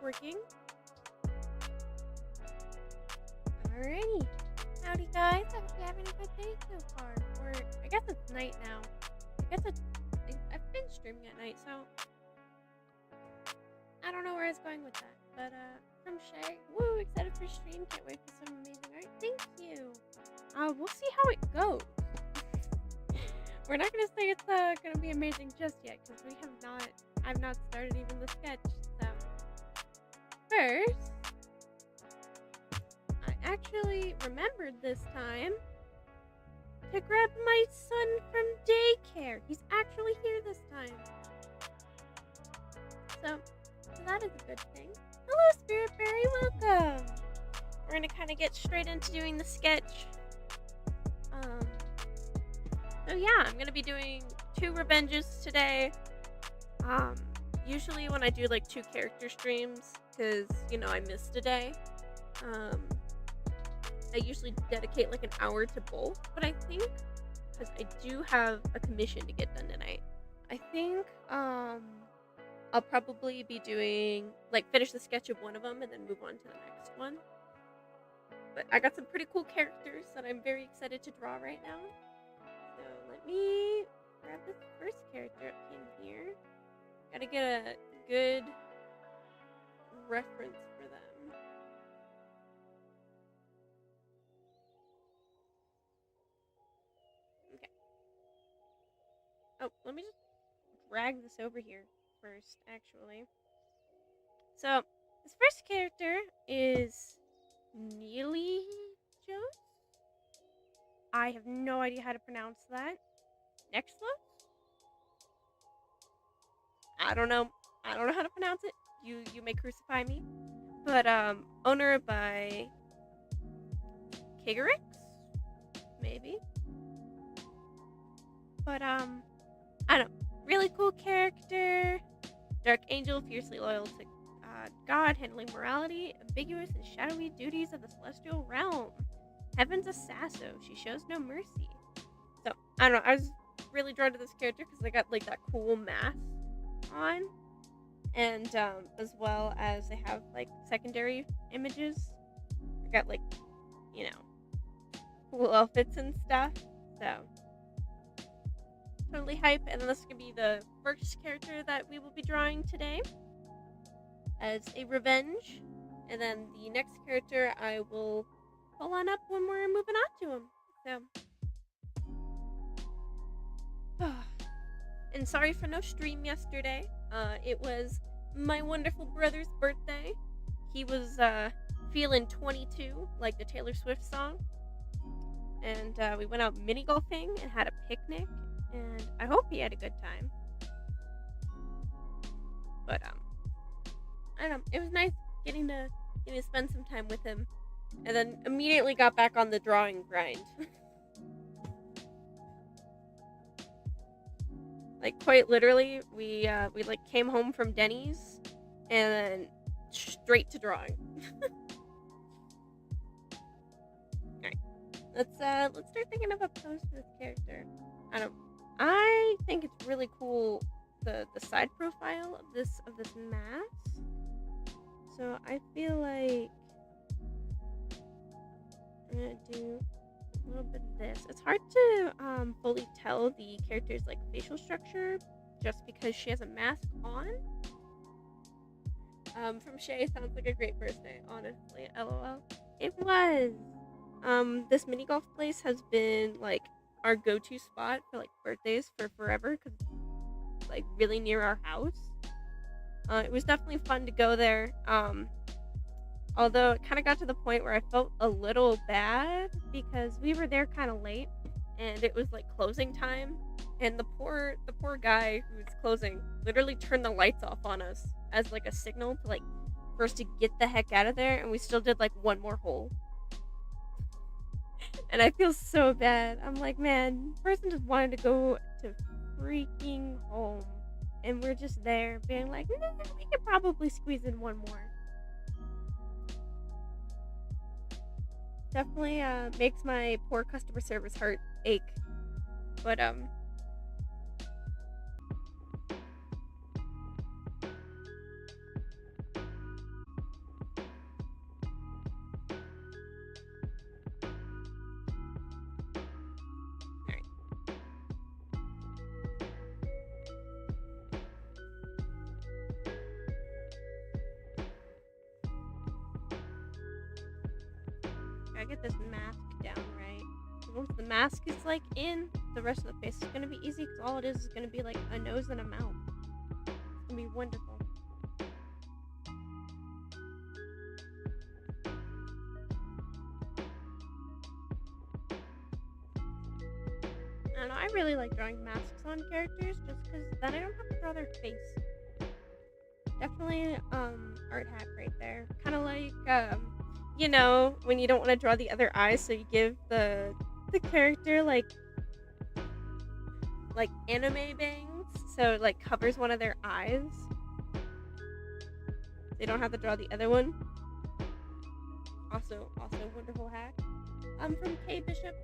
working. Alrighty. Howdy guys, I hope you're having a good day so far. Or, I guess it's night now. I've been streaming at night, so I don't know where I was going with that. But, from Shay, woo, excited for stream, can't wait for some amazing art. Thank you. We'll see how it goes. We're not gonna say it's, gonna be amazing just yet, because I've not started even the sketch, so. First, I actually remembered this time to grab my son from daycare. He's actually here this time. So that is a good thing. Hello, Spirit Fairy, welcome! We're gonna kind of get straight into doing the sketch. So yeah, I'm gonna be doing 2 revenges today. Usually when I do like 2 character streams, because, you know, I missed a day, I usually dedicate like an hour to both, but I think, because I do have a commission to get done tonight, I think, I'll probably be doing, like, finish the sketch of one of them and then move on to the next one. But I got some pretty cool characters that I'm very excited to draw right now. So let me grab this first character up in here. Gotta get a good reference for them. Okay. Oh, let me just drag this over here first, actually. So, this first character is Neely Jones. I have no idea how to pronounce that. Nextlo? I don't know how to pronounce it. You may crucify me. But owner by Kigarix? Maybe. But I don't know. Really cool character. Dark angel, fiercely loyal to God, handling morality, ambiguous and shadowy duties of the celestial realm. Heaven's a sasso. She shows no mercy. So, I don't know. I was really drawn to this character because they got like that cool mask on. And as well as they have like secondary images. They got like, you know, cool outfits and stuff. So, totally hype. And then this is going to be the first character that we will be drawing today as a revenge. And then the next character I will pull on up when we're moving on to him. So, and sorry for no stream yesterday. It was my wonderful brother's birthday. He was feeling 22, like the Taylor Swift song. And we went out mini golfing and had a picnic. And I hope he had a good time. But I don't know. It was nice getting to spend some time with him. And then immediately got back on the drawing grind. Like, quite literally, we like came home from Denny's and then straight to drawing. Alright. Let's start thinking of a pose for this character. I think it's really cool the side profile of this mask. So I feel like I'm gonna do a little bit of this. It's hard to fully tell the character's like facial structure just because she has a mask on. From Shay, sounds like a great birthday, honestly. LOL. It was. This mini golf place has been like our go-to spot for like birthdays for forever because it's like really near our house. It was definitely fun to go there. Although it kind of got to the point where I felt a little bad because we were there kind of late and it was like closing time, and the poor guy who was closing literally turned the lights off on us as like a signal to like for us to get the heck out of there, and we still did like one more hole. And I feel so bad. I'm like, man, person just wanted to go to freaking home, and we're just there being like, nah, we could probably squeeze in one more. Definitely makes my poor customer service heart ache. But gotta get this mask down right. Once the mask is like in, the rest of the face is gonna be easy because all it is gonna be like a nose and a mouth. It's gonna be wonderful. I don't know, I really like drawing masks on characters just because then I don't have to draw their face. Definitely art hack right there. Kind of like you know, when you don't want to draw the other eye, so you give the character like anime bangs, so it like covers one of their eyes. They don't have to draw the other one. Also wonderful hack. From K Bishop,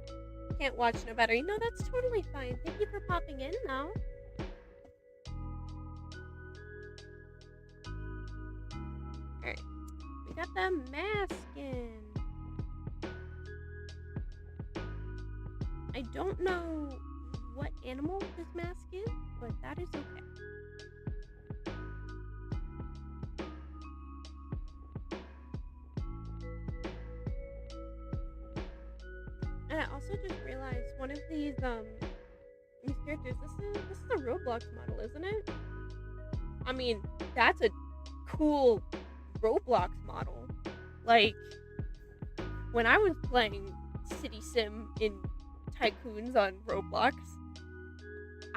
can't watch no battery. No, that's totally fine. Thank you for popping in though. Alright. We got the mask in. I don't know what animal this mask is, but that is okay. And I also just realized one of these characters, this is a Roblox model, isn't it? I mean, that's a cool Roblox model. Like, when I was playing City Sim in Tycoons on Roblox,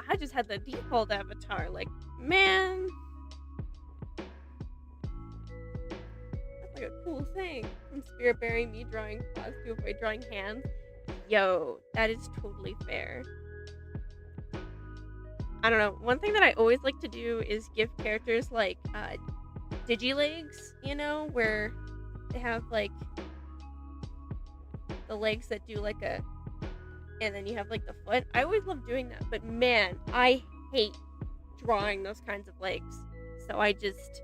I just had the default avatar. Like, man, that's like a cool thing. From Spirit Berry, me drawing claws to avoid drawing hands. Yo, that is totally fair. I don't know. One thing that I always like to do is give characters like digilegs, you know, where they have like the legs that do like a, and then you have like the foot. I always love doing that, but man, I hate drawing those kinds of legs. So I just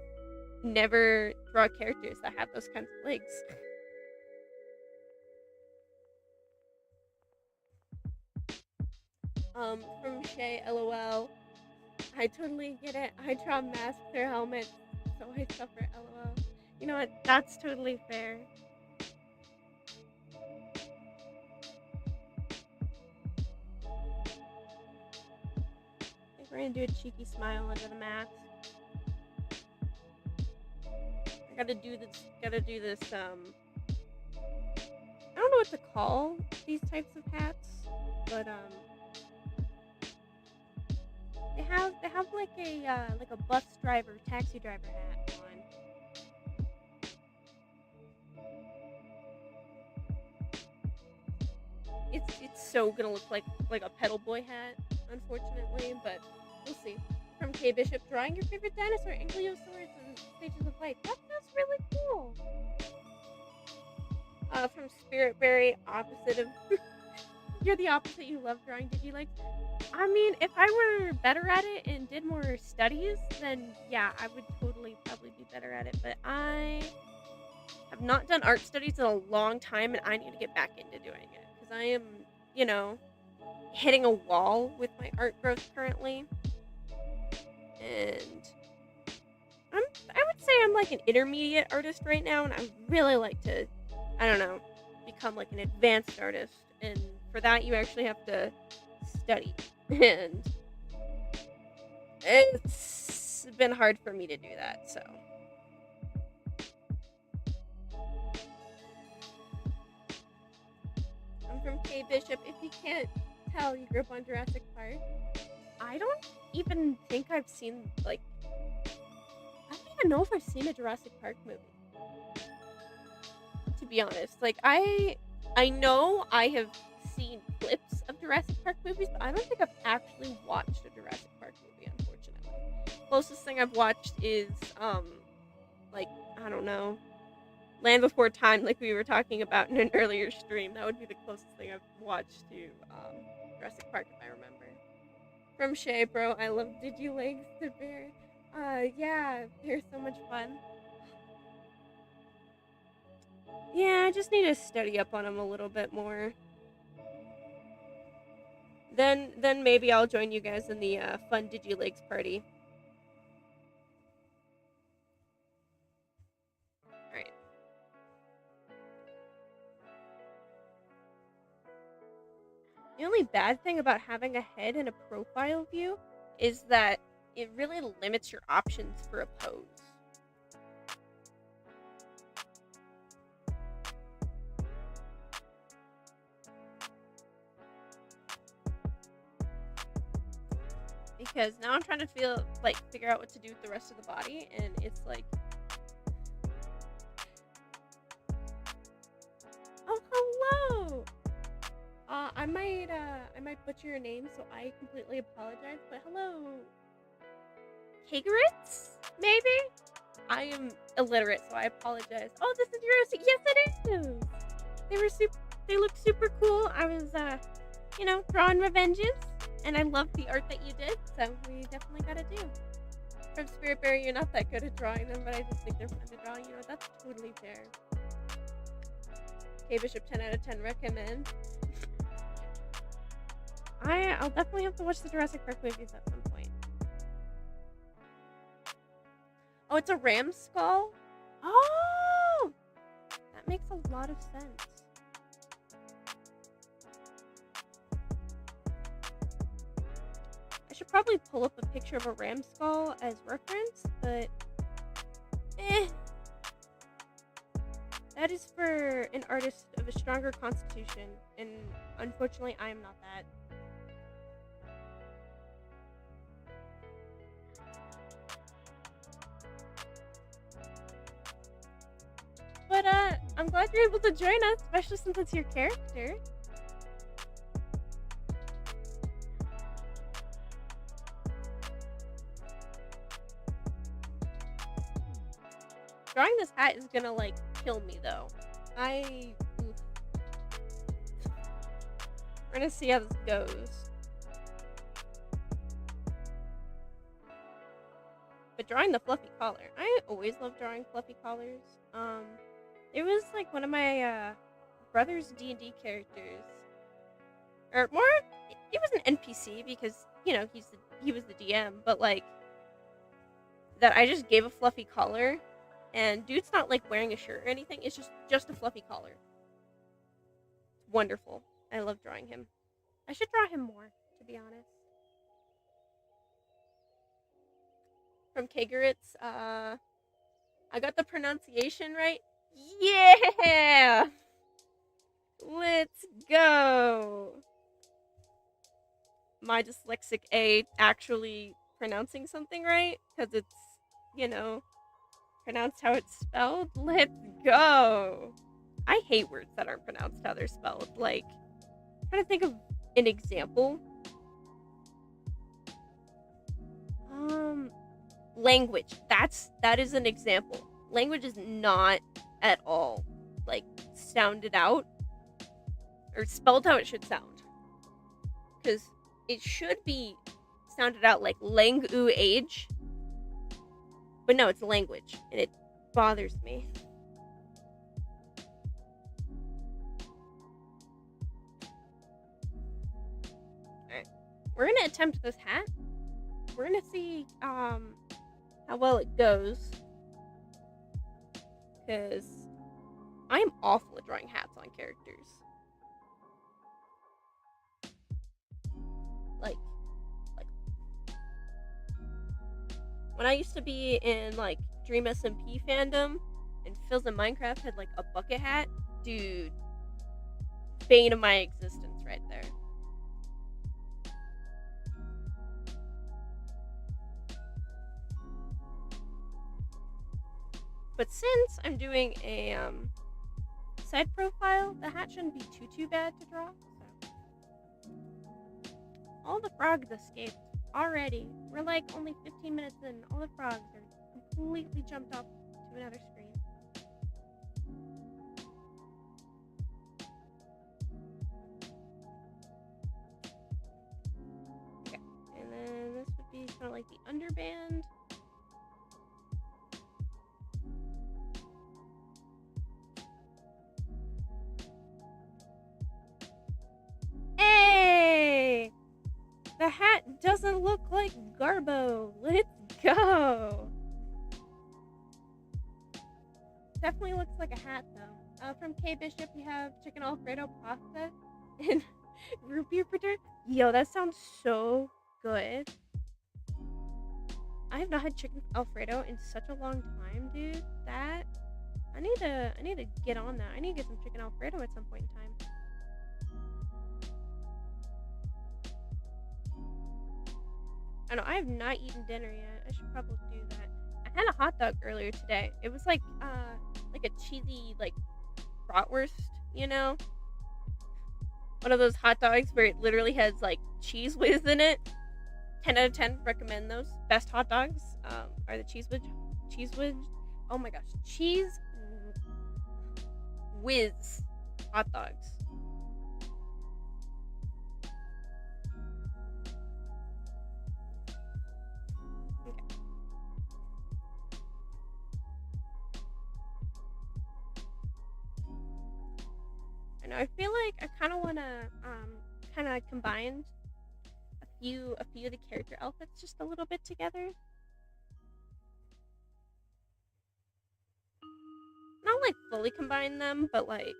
never draw characters that have those kinds of legs. From Shay, LOL. I totally get it. I draw masks or helmets, so I suffer, LOL. You know what? That's totally fair. I think we're gonna do a cheeky smile under the mask. I gotta do this, I don't know what to call these types of hats, but they have like a bus driver, taxi driver hat on. It's so gonna look like a pedal boy hat, unfortunately, but we'll see. From K Bishop, drawing your favorite dinosaur, ankylosaurs, and stages of life. That's really cool. From Spirit Berry, opposite of you're the opposite. You love drawing digilegs. I mean, if I were better at it and did more studies, then yeah, I would totally probably be better at it. But I have not done art studies in a long time, and I need to get back into doing it because I am, you know, hitting a wall with my art growth currently, and I would say I'm like an intermediate artist right now, and I really like to, I don't know, become like an advanced artist, and for that you actually have to study, and it's been hard for me to do that, so. I'm from K Bishop. If you can't tell, you grew up on Jurassic Park. I don't even think I've seen, like, I don't even know if I've seen a Jurassic Park movie, to be honest. Like, I know I have seen clips of Jurassic Park movies, but I don't think I've actually watched a Jurassic Park movie, unfortunately. Closest thing I've watched is, like, I don't know, Land Before Time, like we were talking about in an earlier stream. That would be the closest thing I've watched to Jurassic Park, if I remember. From Shay, bro, I love digilegs to bear. Yeah, they're so much fun. Yeah, I just need to study up on them a little bit more. Then maybe I'll join you guys in the fun digilegs party. Alright. The only bad thing about having a head in a profile view is that it really limits your options for a pose. Because now I'm trying to figure out what to do with the rest of the body, and it's like, oh, hello. I might butcher your name, so I completely apologize. But hello, Kagaritz? Maybe. I am illiterate, so I apologize. Oh, this is your yes, it is. They look super cool. I was drawing revenges. And I love the art that you did, so we definitely gotta do. From Spirit Bear, you're not that good at drawing them, but I just think they're fun to draw. That's totally fair. K Bishop 10 out of 10 recommend. I'll definitely have to watch the Jurassic Park movies at some point. Oh, it's a ram skull? Oh! That makes a lot of sense. I should probably pull up a picture of a ram skull as reference, but that is for an artist of a stronger constitution, and unfortunately I am not that. But I'm glad you're able to join us, especially since it's your character. Drawing this hat is gonna kill me though. We're gonna see how this goes. But drawing the fluffy collar, I always love drawing fluffy collars. It was one of my brother's D&D characters, or more, it was an NPC because he was the DM, but that I just gave a fluffy collar. And dude's not wearing a shirt or anything. It's just a fluffy collar. It's wonderful. I love drawing him. I should draw him more, to be honest. From Kagaritz, I got the pronunciation right. Yeah! Let's go! My dyslexic A actually pronouncing something right, because it's, pronounced how it's spelled. Let's go. I hate words that aren't pronounced how they're spelled. I'm trying to think of an example. Language. That is an example. Language is not at all sounded out or spelled how it should sound. Because it should be sounded out like language. But no, it's language, and it bothers me. Alright. We're gonna attempt this hat. We're gonna see how well it goes. Because I'm awful at drawing hats on characters. When I used to be in Dream SMP fandom, and Phil's in Minecraft had a bucket hat, dude, bane of my existence right there. But since I'm doing a side profile, the hat shouldn't be too bad to draw. So. All the frogs escaped. Already. We're only 15 minutes in. All the frogs are completely jumped off to another screen. Okay. And then this would be kind of the underband. Hey! The hat doesn't look like Garbo. Let's go. Definitely looks like a hat though. From K Bishop, you have chicken Alfredo pasta, and Root beer fritter? Yo, that sounds so good. I have not had chicken Alfredo in such a long time, dude. That I need to get on that. I need to get some chicken Alfredo at some point in time. I know I have not eaten dinner yet. I should probably do that. I had a hot dog earlier today. It was like a cheesy like bratwurst, you know? One of those hot dogs where it literally has like cheese whiz in it. 10 out of 10 recommend those. Best hot dogs are the cheese whiz. Oh my gosh, cheese whiz hot dogs. Okay. I know. I feel like I kind of want to kind of combine a few of the character outfits just a little bit together. Not like fully combine them, but like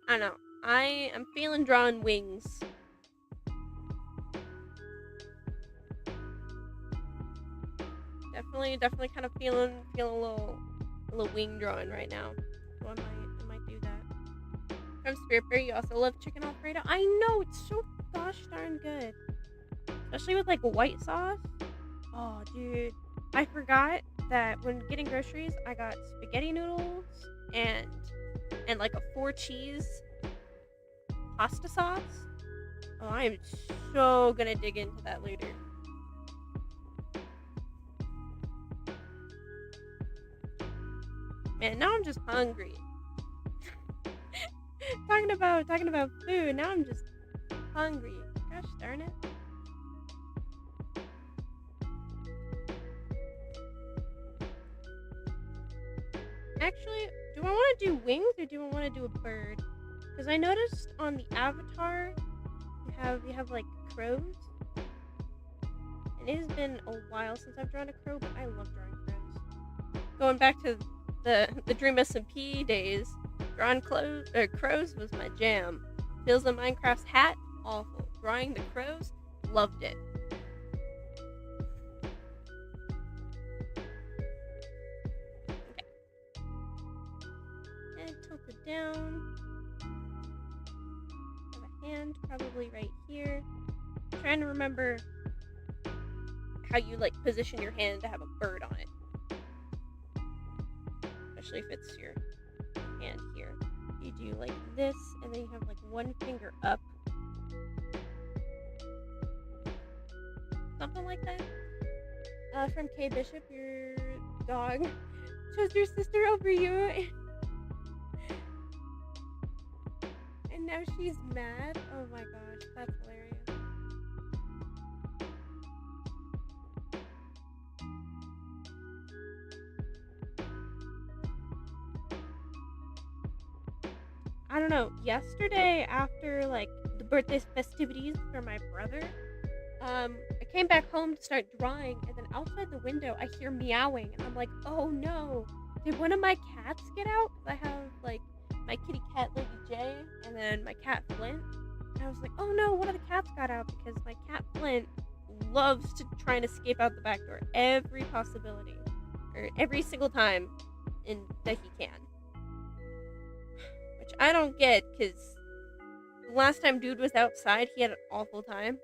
I don't know. I am feeling drawing wings. Definitely kind of feeling a little wing drawing right now. So I might do that. From Spirit Bear, you also love chicken Alfredo. I know, it's so gosh darn good. Especially with like white sauce. Oh dude. I forgot that when getting groceries I got spaghetti noodles and like a 4 cheese pasta sauce. Oh, I am so gonna dig into that later. Man, now I'm just hungry. talking about food, now I'm just hungry. Gosh darn it. Actually, do I want to do wings or do I want to do a bird? Because I noticed on the avatar you have like crows. And it has been a while since I've drawn a crow, but I love drawing crows. Going back to the Dream SMP days, drawing crows was my jam. Feels in Minecraft's hat, awful. Drawing the crows, loved it. Okay. And tilt it down. Have a hand probably right here. I'm trying to remember how you like position your hand to have a bird on it. Especially if it's your hand here. You do like this, and then you have like one finger up. Something like that. From K Bishop, your dog chose your sister over you. And now she's mad. Oh my gosh, that's hilarious. I don't know. Yesterday, after like the birthday festivities for my brother, I came back home to start drawing, and then outside the window, I hear meowing, and I'm like, "Oh no! Did one of my cats get out?" 'Cause I have like my kitty cat Lady J, and then my cat Flint. And I was like, "Oh no! One of the cats got out," because my cat Flint loves to try and escape out the back door every possibility, or every single time that he can. Which I don't get, because the last time dude was outside, he had an awful time.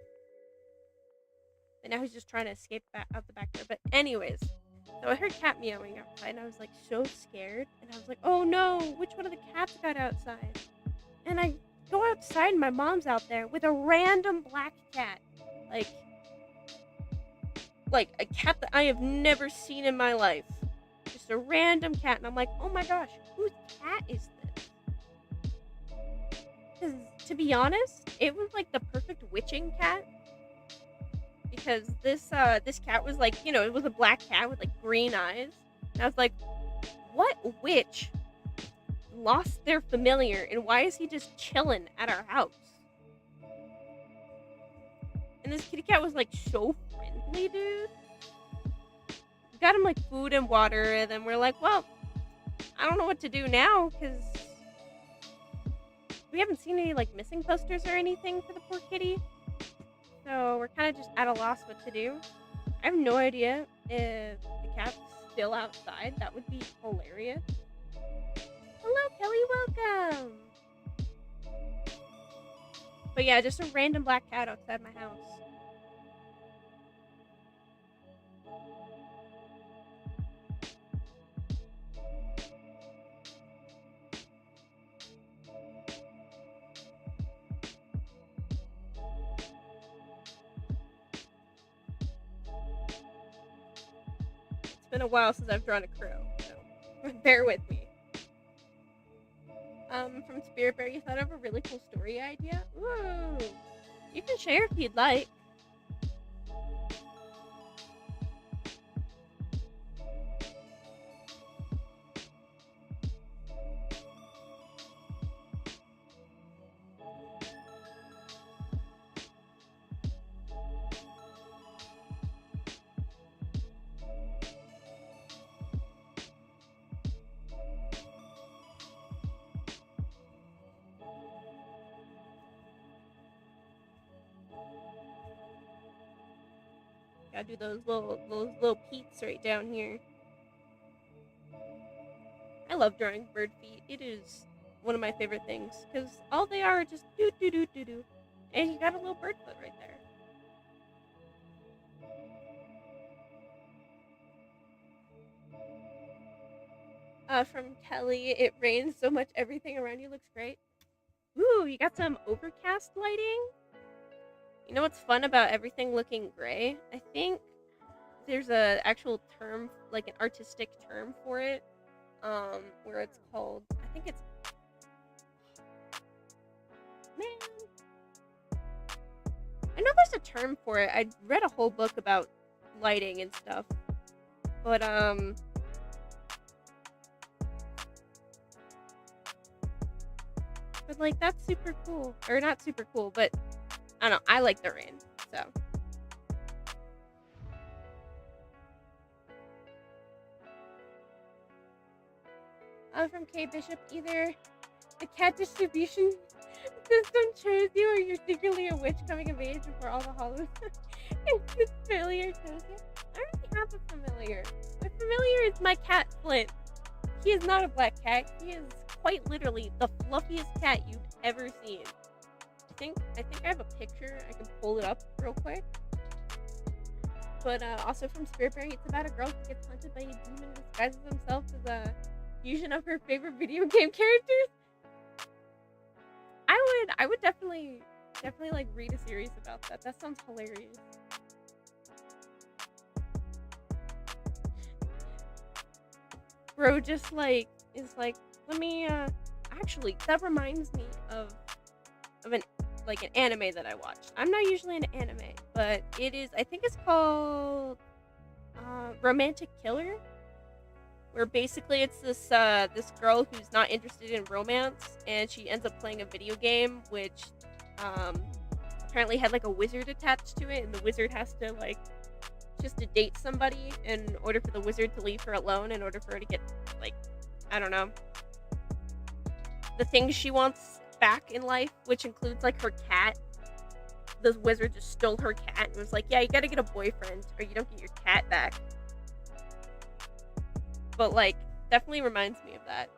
And now he's just trying to escape out the back door. But anyways, so I heard cat meowing outside, and I was like so scared. And I was like, oh no, which one of the cats got outside? And I go outside, and my mom's out there with a random black cat. Like a cat that I have never seen in my life. Just a random cat. And I'm like, oh my gosh, whose cat is this? Because, to be honest, it was like the perfect witching cat. Because this cat was like, you know, it was a black cat with like green eyes. And I was like, what witch lost their familiar, and why is he just chilling at our house? And this kitty cat was like so friendly, dude. We got him like food and water, and then we're like, well, I don't know what to do now, because we haven't seen any like missing posters or anything for the poor kitty. So we're kind of just at a loss what to do. I have no idea if the cat's still outside. That would be hilarious. Hello, Kelly. Welcome. But yeah, just a random black cat outside my house. It's been a while since I've drawn a crow, so bear with me. From Spirit Bear, you thought of a really cool story idea? Ooh, you can share if you'd like. Gotta do those little peats right down here. I love drawing bird feet. It is one of my favorite things because all they are just do do do do do, and you got a little bird foot right there. From Kelly, it rains so much everything around you looks great. Ooh, you got some overcast lighting? You know what's fun about everything looking gray? I think there's a actual term, like an artistic term for it, where it's called, I think it's, man, I know there's a term for it. I read a whole book about lighting and stuff, but like that's super cool, or not super cool, but I don't know, I like the rain, so. From K Bishop, either the cat distribution system chose you or you're secretly a witch coming of age before all the hollows. And the familiar chose you. I already have a familiar. My familiar is my cat Flint. He is not a black cat. He is quite literally the fluffiest cat you've ever seen. I think I have a picture. I can pull it up real quick. But also from Spirit Bear, it's about a girl who gets hunted by a demon and disguises himself as a fusion of her favorite video game characters. I would definitely like read a series about that. That sounds hilarious. Bro just like is like, let me actually, that reminds me of an anime that I watched. I'm not usually into anime, but it is, I think it's called Romantic Killer, where basically it's this girl who's not interested in romance, and she ends up playing a video game which apparently had like a wizard attached to it, and the wizard has to like just to date somebody in order for the wizard to leave her alone, in order for her to get, like, I don't know, the things she wants back in life, which includes like her cat. The wizard just stole her cat and was like, yeah, you gotta get a boyfriend or you don't get your cat back. But like, definitely reminds me of that.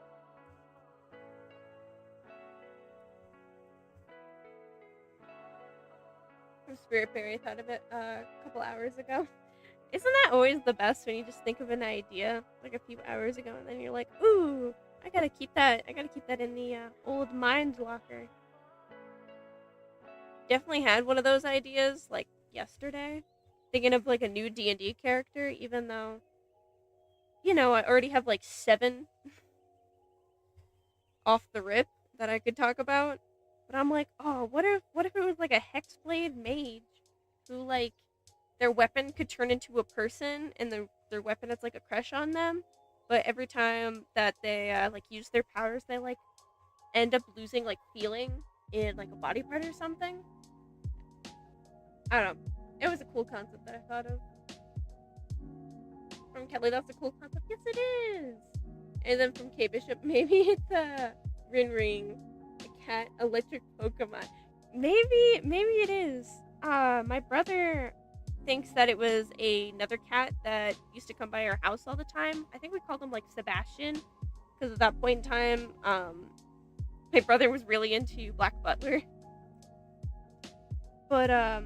From Spirit Berry, I thought of it a couple hours ago. Isn't that always the best when you just think of an idea like a few hours ago and then you're like, ooh, I gotta keep that in the old mind locker. Definitely had one of those ideas like yesterday, thinking of like a new D&D character, even though, you know, I already have like 7 off the rip that I could talk about. But I'm like, oh, what if it was like a hexblade mage who, like, their weapon could turn into a person and their weapon has like a crush on them, but every time that they like use their powers, they like end up losing like feeling in like a body part or something. I don't know. It was a cool concept that I thought of. From Kelly, that's a cool concept. Yes, it is. And then from K Bishop, maybe it's a Rin Ring, a cat electric Pokemon. Maybe it is. My brother thinks that it was another cat that used to come by our house all the time. I think we called him like Sebastian because at that point in time, my brother was really into Black Butler. But I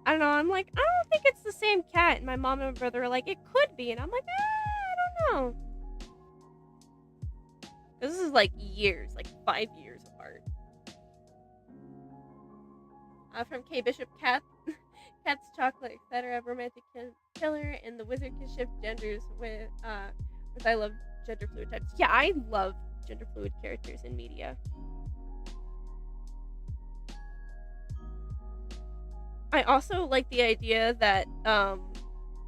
don't know. I'm like, I don't think it's the same cat. And my mom and my brother are like, it could be, and I'm like, I don't know. This is like years, like 5 years apart. From K Bishop Cat, Cat's Chocolate, etc. Romantic killer, and the wizard can shift genders with I love gender fluid types. Yeah, I love gender fluid characters in media. I also like the idea that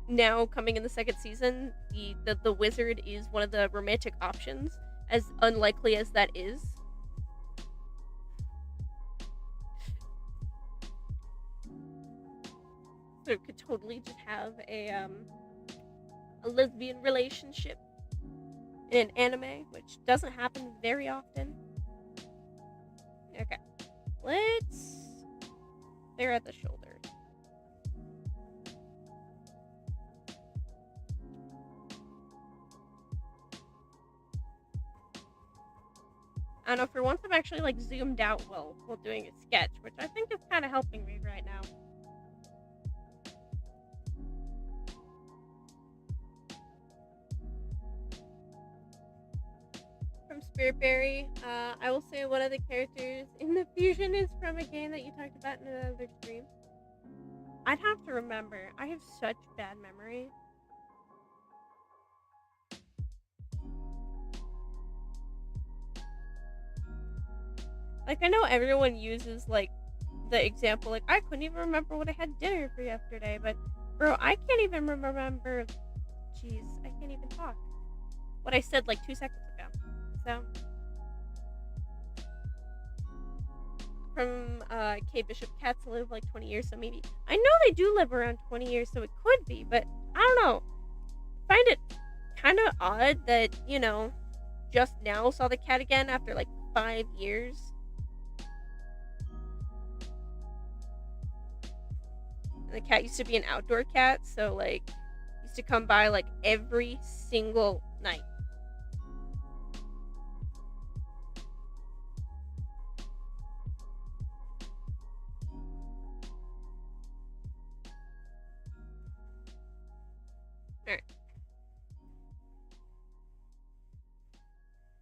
now coming in the second season, the wizard is one of the romantic options, as unlikely as that is. So it could totally just have a lesbian relationship in an anime, which doesn't happen very often. Okay, let's stare at the shoulder. I don't know, for once I'm actually like zoomed out while doing a sketch, which I think is kind of helping me right now. From Spiritberry, I will say one of the characters in the fusion is from a game that you talked about in another stream. I'd have to remember. I have such bad memory. Like, I know everyone uses, like, the example, like, I couldn't even remember what I had dinner for yesterday, but, bro, I can't even remember, jeez, I can't even talk, what I said, like, 2 seconds ago, so, from, K Bishop, cats live, like, 20 years, so maybe, I know they do live around 20 years, so it could be, but, I don't know, I find it kind of odd that, you know, just now saw the cat again after, like, 5 years. The cat used to be an outdoor cat, so like used to come by like every single night. Alright.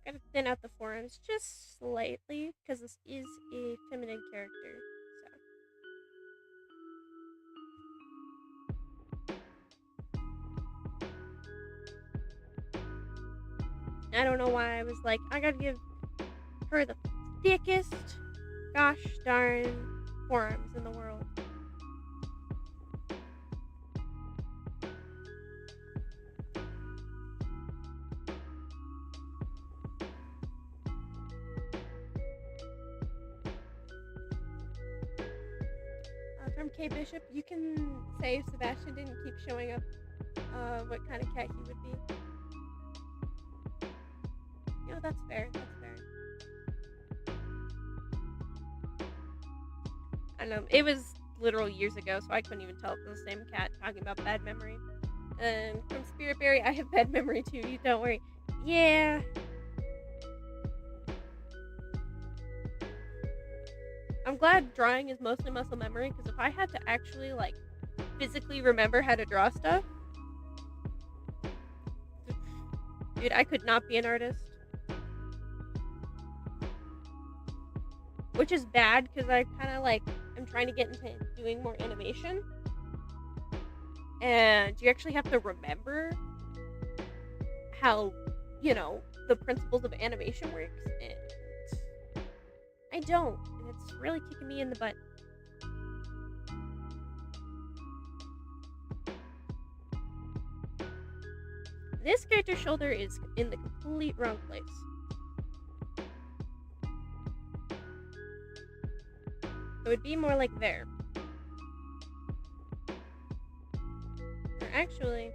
Gotta thin out the forearms just slightly, because this is a feminine character. I don't know why I was like, I gotta give her the thickest, gosh darn, forearms in the world. From K Bishop, you can say if Sebastian didn't keep showing up, what kind of cat he would be. You know, that's fair. That's fair. I don't know. It was literal years ago, so I couldn't even tell if it was the same cat talking about bad memory. From Spiritberry, I have bad memory too. You don't worry. Yeah. I'm glad drawing is mostly muscle memory, because if I had to actually, like, physically remember how to draw stuff, dude, I could not be an artist. Which is bad, because I kind of, like, I'm trying to get into doing more animation. And you actually have to remember how, you know, the principles of animation works, and I don't, and it's really kicking me in the butt. This character's shoulder is in the complete wrong place. It would be more like there. Or actually,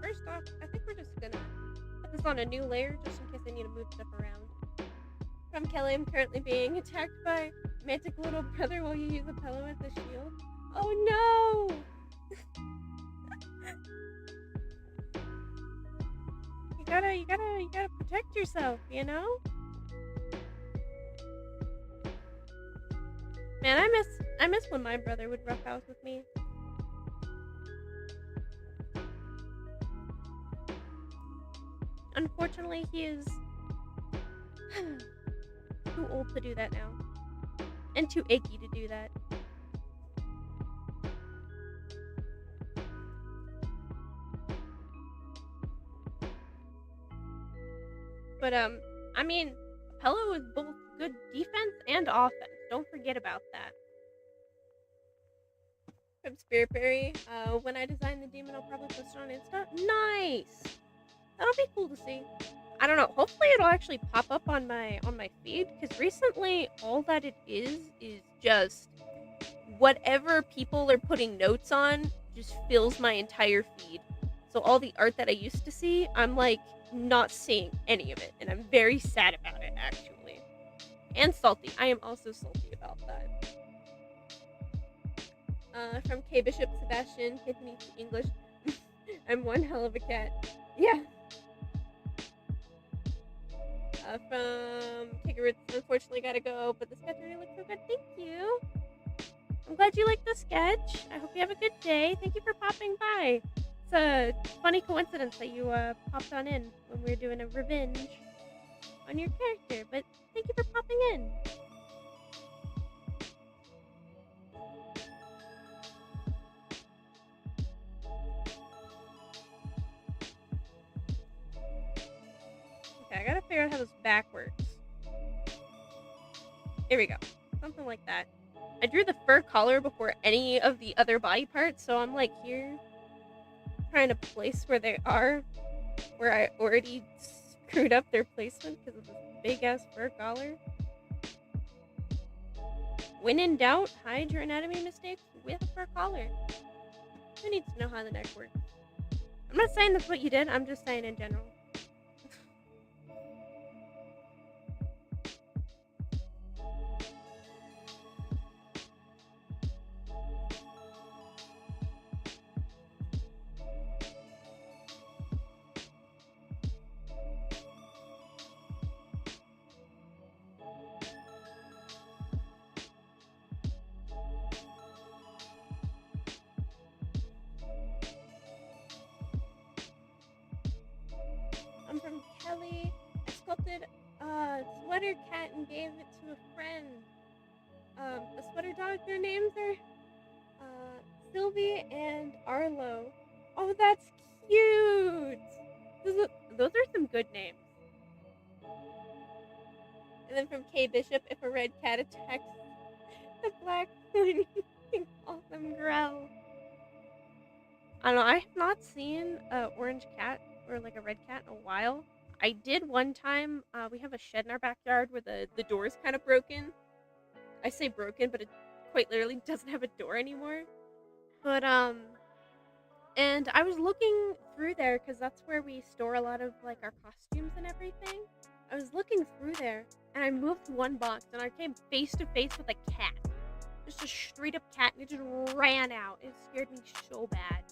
first off, I think on a new layer just in case I need to move stuff around. From Kelly, I'm currently being attacked by Mantic little brother while you use a pillow as a shield. Oh no! You gotta protect yourself, you know? Man, I miss when my brother would roughhouse with me. Unfortunately, he is too old to do that now. And too achy to do that. But, I mean, Pello is both good defense and offense. Don't forget about that. From Spirit Berry, when I design the demon, I'll probably post it on Insta. Nice! That'll be cool to see. I don't know. Hopefully it'll actually pop up on my feed, because recently all that it is just whatever people are putting notes on just fills my entire feed. So all the art that I used to see, I'm like not seeing any of it, and I'm very sad about it actually. And salty. I am also salty about that. From K Bishop Sebastian, Tiffany English. I'm one hell of a cat. Yeah. From Tigger, unfortunately gotta go, but the sketch really looks so good. Thank you. I'm glad you liked the sketch. I hope you have a good day. Thank you for popping by. It's a funny coincidence that you popped on in when we were doing a revenge on your character, but thank you for popping in. Okay, I gotta figure out how this back works. Here we go. Something like that. I drew the fur collar before any of the other body parts, so I'm like here trying to place where they are, where I already screwed up their placement because of this big ass fur collar. When in doubt, hide your anatomy mistakes with a fur collar. Who needs to know how the neck works? I'm not saying that's what you did, I'm just saying in general. I'm from Kelly. I sculpted a sweater cat and gave it to a friend. The sweater dog, their names are Sylvie and Arlo. Oh, that's cute! Those are some good names. And then from K Bishop, if a red cat attacks the black one, you can call them growl. I don't know, I have not seen an orange cat or like a red cat in a while. I did one time. We have a shed in our backyard where the door is kind of broken. I say broken, but it quite literally doesn't have a door anymore. But and I was looking through there because that's where we store a lot of like our costumes and everything. I was looking through there and I moved one box and I came face to face with a cat. Just a straight up cat, and it just ran out. It scared me so bad.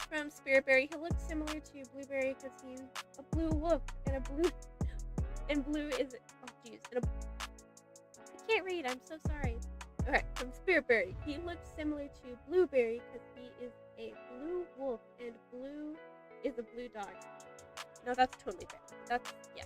From Spiritberry, he looks similar to Blueberry because he's a blue wolf and blue is and I can't read. I'm so sorry. Okay, from Spiritberry, he looks similar to Blueberry because he is a blue wolf and blue is a blue dog. No, that's totally fair. That's yeah.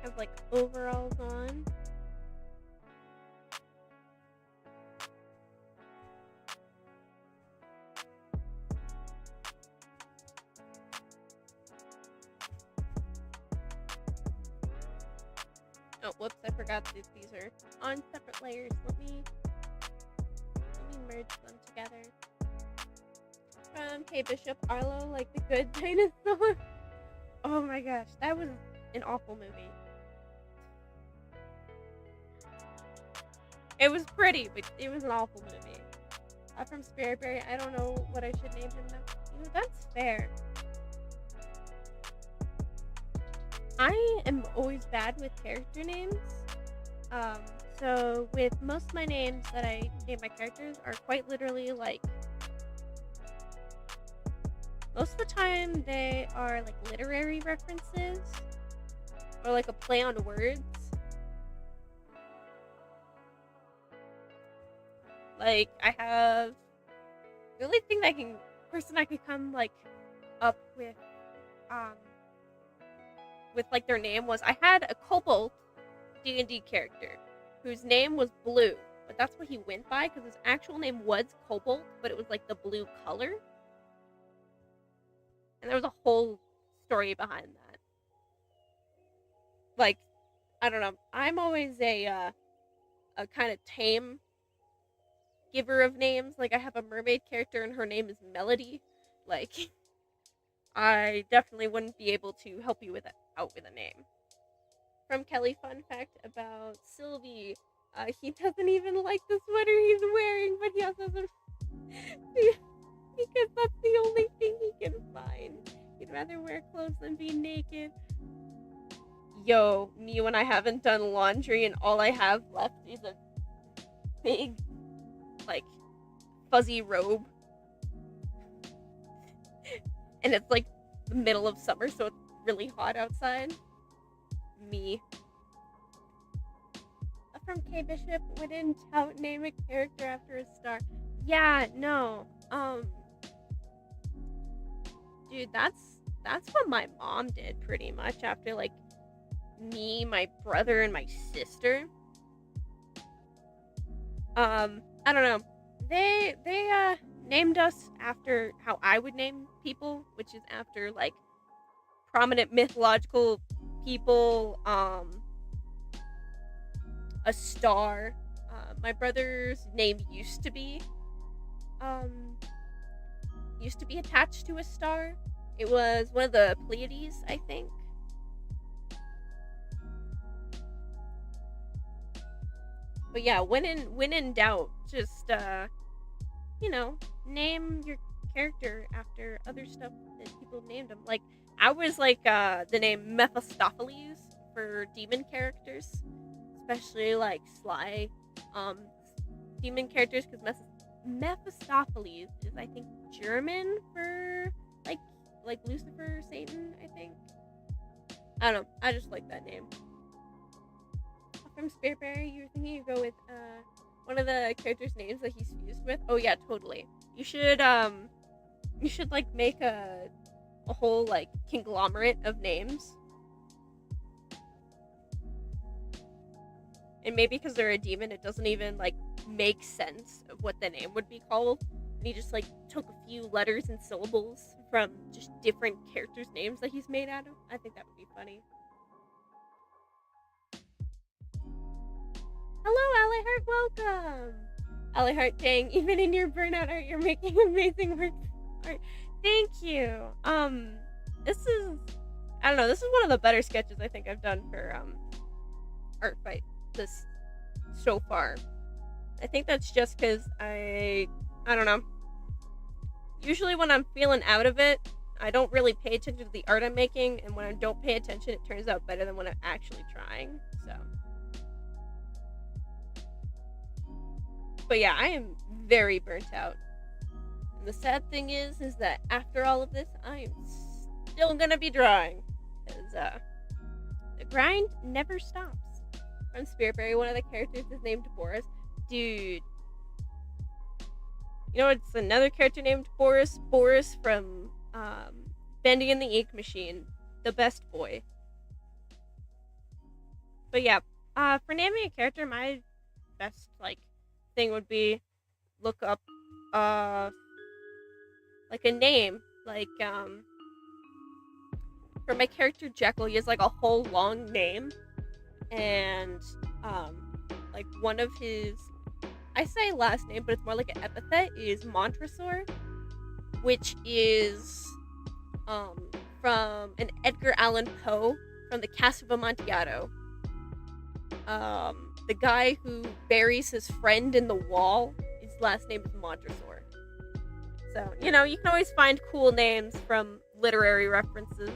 Have like overalls on. Oh, whoops! I forgot that these are on separate layers. Let me merge them together. From K Bishop, Arlo, like the good dinosaur. Oh my gosh, that was an awful movie. It was pretty, but it was an awful movie. From Spiritberry, I don't know what I should name him though. That's fair. I am always bad with character names. So with most of my names that I name my characters are quite literally like, most of the time they are like literary references or like a play on words. Like I have the only thing that I could come like up with like their name was, I had a kobold D&D character whose name was Blue, but that's what he went by because his actual name was Kobold, but it was like the blue color. And there was a whole story behind that. Like, I don't know. I'm always a kind of tame giver of names. Like, I have a mermaid character and her name is Melody. Like, I definitely wouldn't be able to help you out with a name. From Kelly, fun fact about Sylvie. He doesn't even like the sweater he's wearing, but he also doesn't... because that's the only thing he can find. He'd rather wear clothes than be naked. Yo, me when I haven't done laundry and all I have left is a big, like, fuzzy robe. And it's like the middle of summer, so it's really hot outside. Me. From K Bishop, wouldn't tout name a character after a star. Yeah, no. Dude, that's what my mom did pretty much after like me, my brother, and my sister. I don't know. They named us after how I would name people, which is after like prominent mythological people, a star. My brother's name used to be attached to a star. It was one of the Pleiades, I think. But yeah, when in doubt, just name your character after other stuff that people have named them. Like I was like the name Mephistopheles for demon characters, especially like sly demon characters, because Mephistopheles is, I think, German for like Lucifer or Satan, I think. I don't know. I just like that name. From Spiritberry, you were thinking you go with one of the characters' names that he's fused with? Oh yeah, totally. You should like make a whole like conglomerate of names. And maybe because they're a demon, it doesn't even like make sense of what the name would be called. And he just like took a few letters and syllables from just different characters' names that he's made out of. I think that would be funny. Hello, Allihart, welcome! Allihart, dang, even in your burnout art, you're making amazing work art. Thank you. This is, I don't know, this is one of the better sketches I think I've done for, Art Fight this so far. I think that's just because I don't know. Usually when I'm feeling out of it, I don't really pay attention to the art I'm making, and when I don't pay attention, it turns out better than when I'm actually trying, so. But yeah, I am very burnt out. And the sad thing is that after all of this, I am still gonna be drawing. Because, the grind never stops. From Spiritberry, one of the characters is named Boris. Dude. You know, it's another character named Boris. Boris from, Bendy and the Ink Machine. The best boy. But yeah, for naming a character, my best, like, thing would be look up like a name, like for my character Jekyll, he has like a whole long name, and like one of his, I say last name, but it's more like an epithet, is Montresor, which is from an Edgar Allan Poe from the Casa of Amontillado. The guy who buries his friend in the wall, his last name is Montresor. So, you know, you can always find cool names from literary references.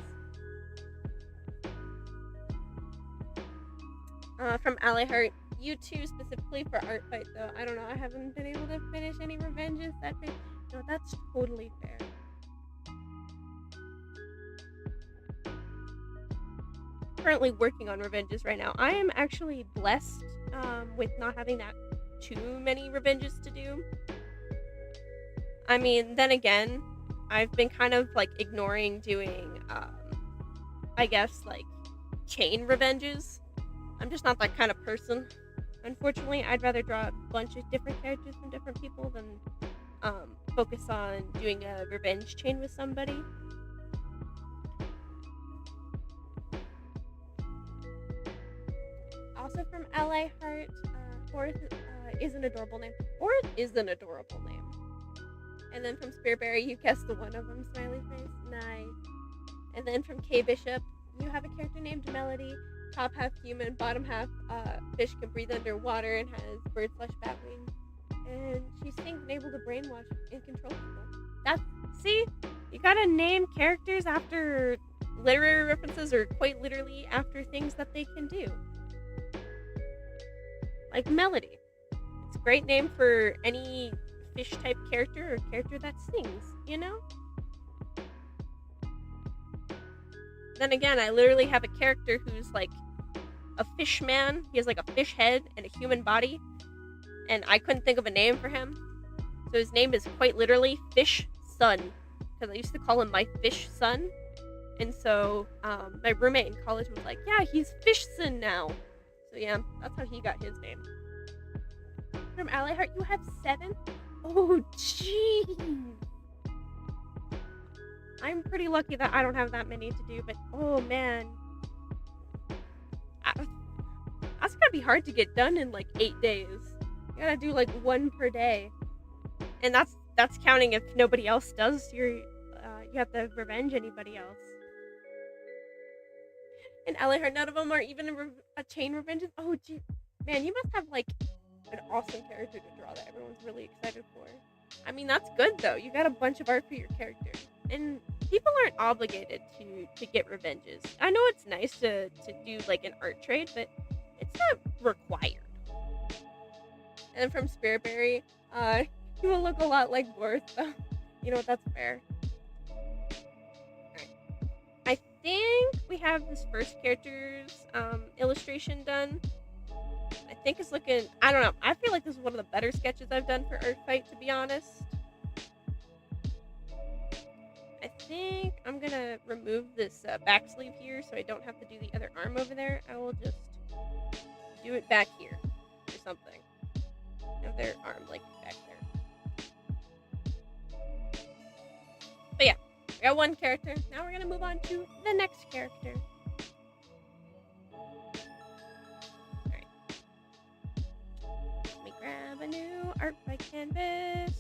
From Ally Hart, you two specifically for Art Fight, though. I don't know, I haven't been able to finish any revenges. No, that's totally fair. Currently working on revenges right now. I am actually blessed with not having that too many revenges to do. I mean, then again, I've been kind of like ignoring doing I guess like chain revenges. I'm just not that kind of person. Unfortunately, I'd rather draw a bunch of different characters from different people than focus on doing a revenge chain with somebody. Also from Ally Heart, Forth is an adorable name. Forth is an adorable name. And then from Spearberry, you guessed the one of them, smiley face. Nice. And then from K Bishop, you have a character named Melody. Top half human, bottom half fish, can breathe underwater and has bird/bat wings. And she's synced and able to brainwash and control people. See? You gotta name characters after literary references or quite literally after things that they can do. Like Melody. It's a great name for any fish type character or character that sings, you know? Then again, I literally have a character who's like a fish man. He has like a fish head and a human body. And I couldn't think of a name for him. So his name is quite literally Fish Son. Because I used to call him my fish son. And so my roommate in college was like, yeah, he's Fish Son now. So yeah, that's how he got his name. From Ally Heart, you have 7? Oh, jeez. I'm pretty lucky that I don't have that many to do, but oh man. That's gonna be hard to get done in like 8 days. You gotta do like 1 per day. And that's counting if nobody else does you have to revenge anybody else. And Ally Heart, none of them are even a chain revenge. Oh, gee. Man, you must have like an awesome character to draw that everyone's really excited for. I mean, that's good though. You got a bunch of art for your character. And people aren't obligated to get revenges. I know it's nice to do like an art trade, but it's not required. And then from Spearberry, you will look a lot like Worth, though. You know what, that's fair. Alright. I think we have this first character's illustration done. I think it's looking, I don't know, I feel like this is one of the better sketches I've done for Art Fight, to be honest. I think I'm gonna remove this back sleeve here so I don't have to do the other arm over there. I will just do it back here or something. Another arm like back there. But yeah, we got one character. Now we're gonna move on to the next character. Alright. Let me grab a new art by canvas.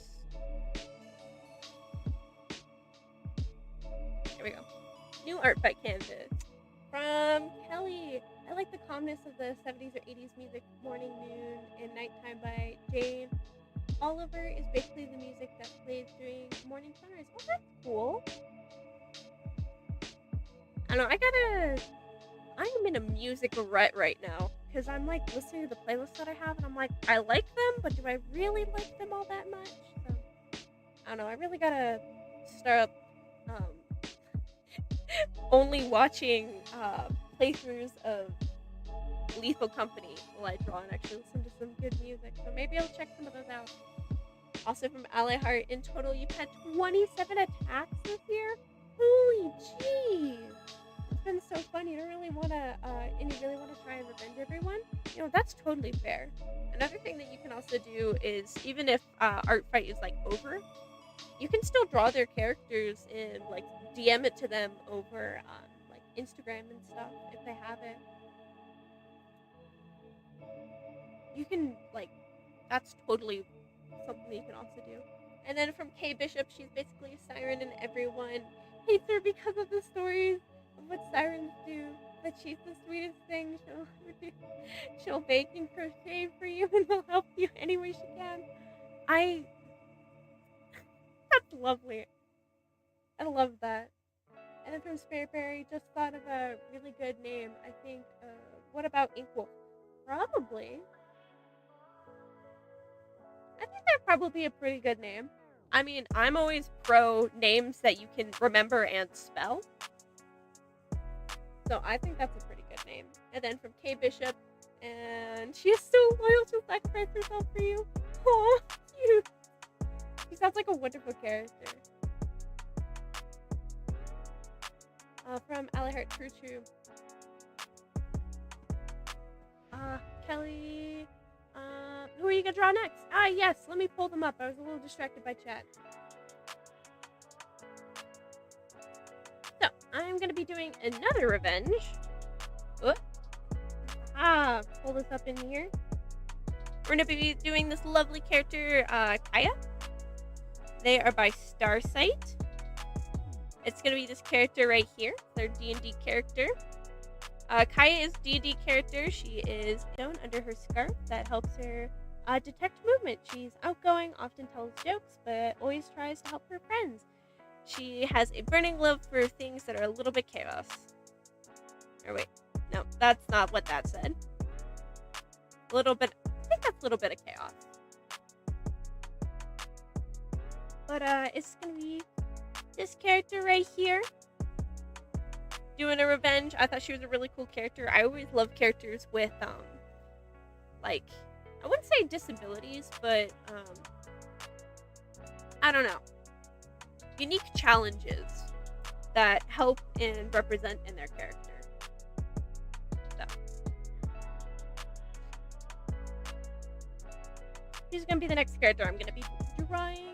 There we go. New art by canvas. From Kelly. I like the calmness of the 70s or 80s music. Morning, Noon, and Nighttime by Jane. Oliver is basically the music that plays during morning sunrise. Oh, that's cool. I don't know, I'm in a music rut right now. Because I'm like listening to the playlist that I have and I'm like, I like them, but do I really like them all that much? So, I don't know, I really gotta start only watching playthroughs of Lethal Company while I draw and actually listen to some good music. So maybe I'll check some of those out. Also from Ally Heart, in total you've had 27 attacks this year? Holy jeez! It's been so fun. You don't really wanna and you really wanna try and revenge everyone? You know, that's totally fair. Another thing that you can also do is, even if Art Fight is like over, you can still draw their characters and like DM it to them over like Instagram and stuff if they have it. you can, like, that's totally something that you can also do. And then from Kay Bishop, she's basically a siren, and everyone hates her because of the stories of what sirens do. But she's the sweetest thing. She'll bake and crochet for you, and will help you any way she can. That's lovely. I love that. And then from Spiritberry, just thought of a really good name. I think, what about Inkwolf? Probably. I think that'd probably be a pretty good name. I mean, I'm always pro names that you can remember and spell. So I think that's a pretty good name. And then from Kay Bishop, and she is so loyal, she'll sacrifice herself for you. Aw, cute. She sounds like a wonderful character. From Alihart True True. Kelly, who are you gonna draw next? Yes, let me pull them up. I was a little distracted by chat. So, I'm gonna be doing another revenge. Pull this up in here. We're gonna be doing this lovely character, Kaya. They are by Starsight. It's gonna be this character right here, their D&D character. Kaya is D&D character. She is known under her scarf that helps her detect movement. She's outgoing, often tells jokes, but always tries to help her friends. She has a burning love for things that are a little bit chaos. Or wait, no, that's not what that said. A little bit, I think that's a little bit of chaos. But it's gonna be this character right here. Doing a revenge. I thought she was a really cool character. I always love characters with like, I wouldn't say disabilities, but I don't know, unique challenges that help and represent in their character. So she's gonna be the next character I'm gonna be drawing.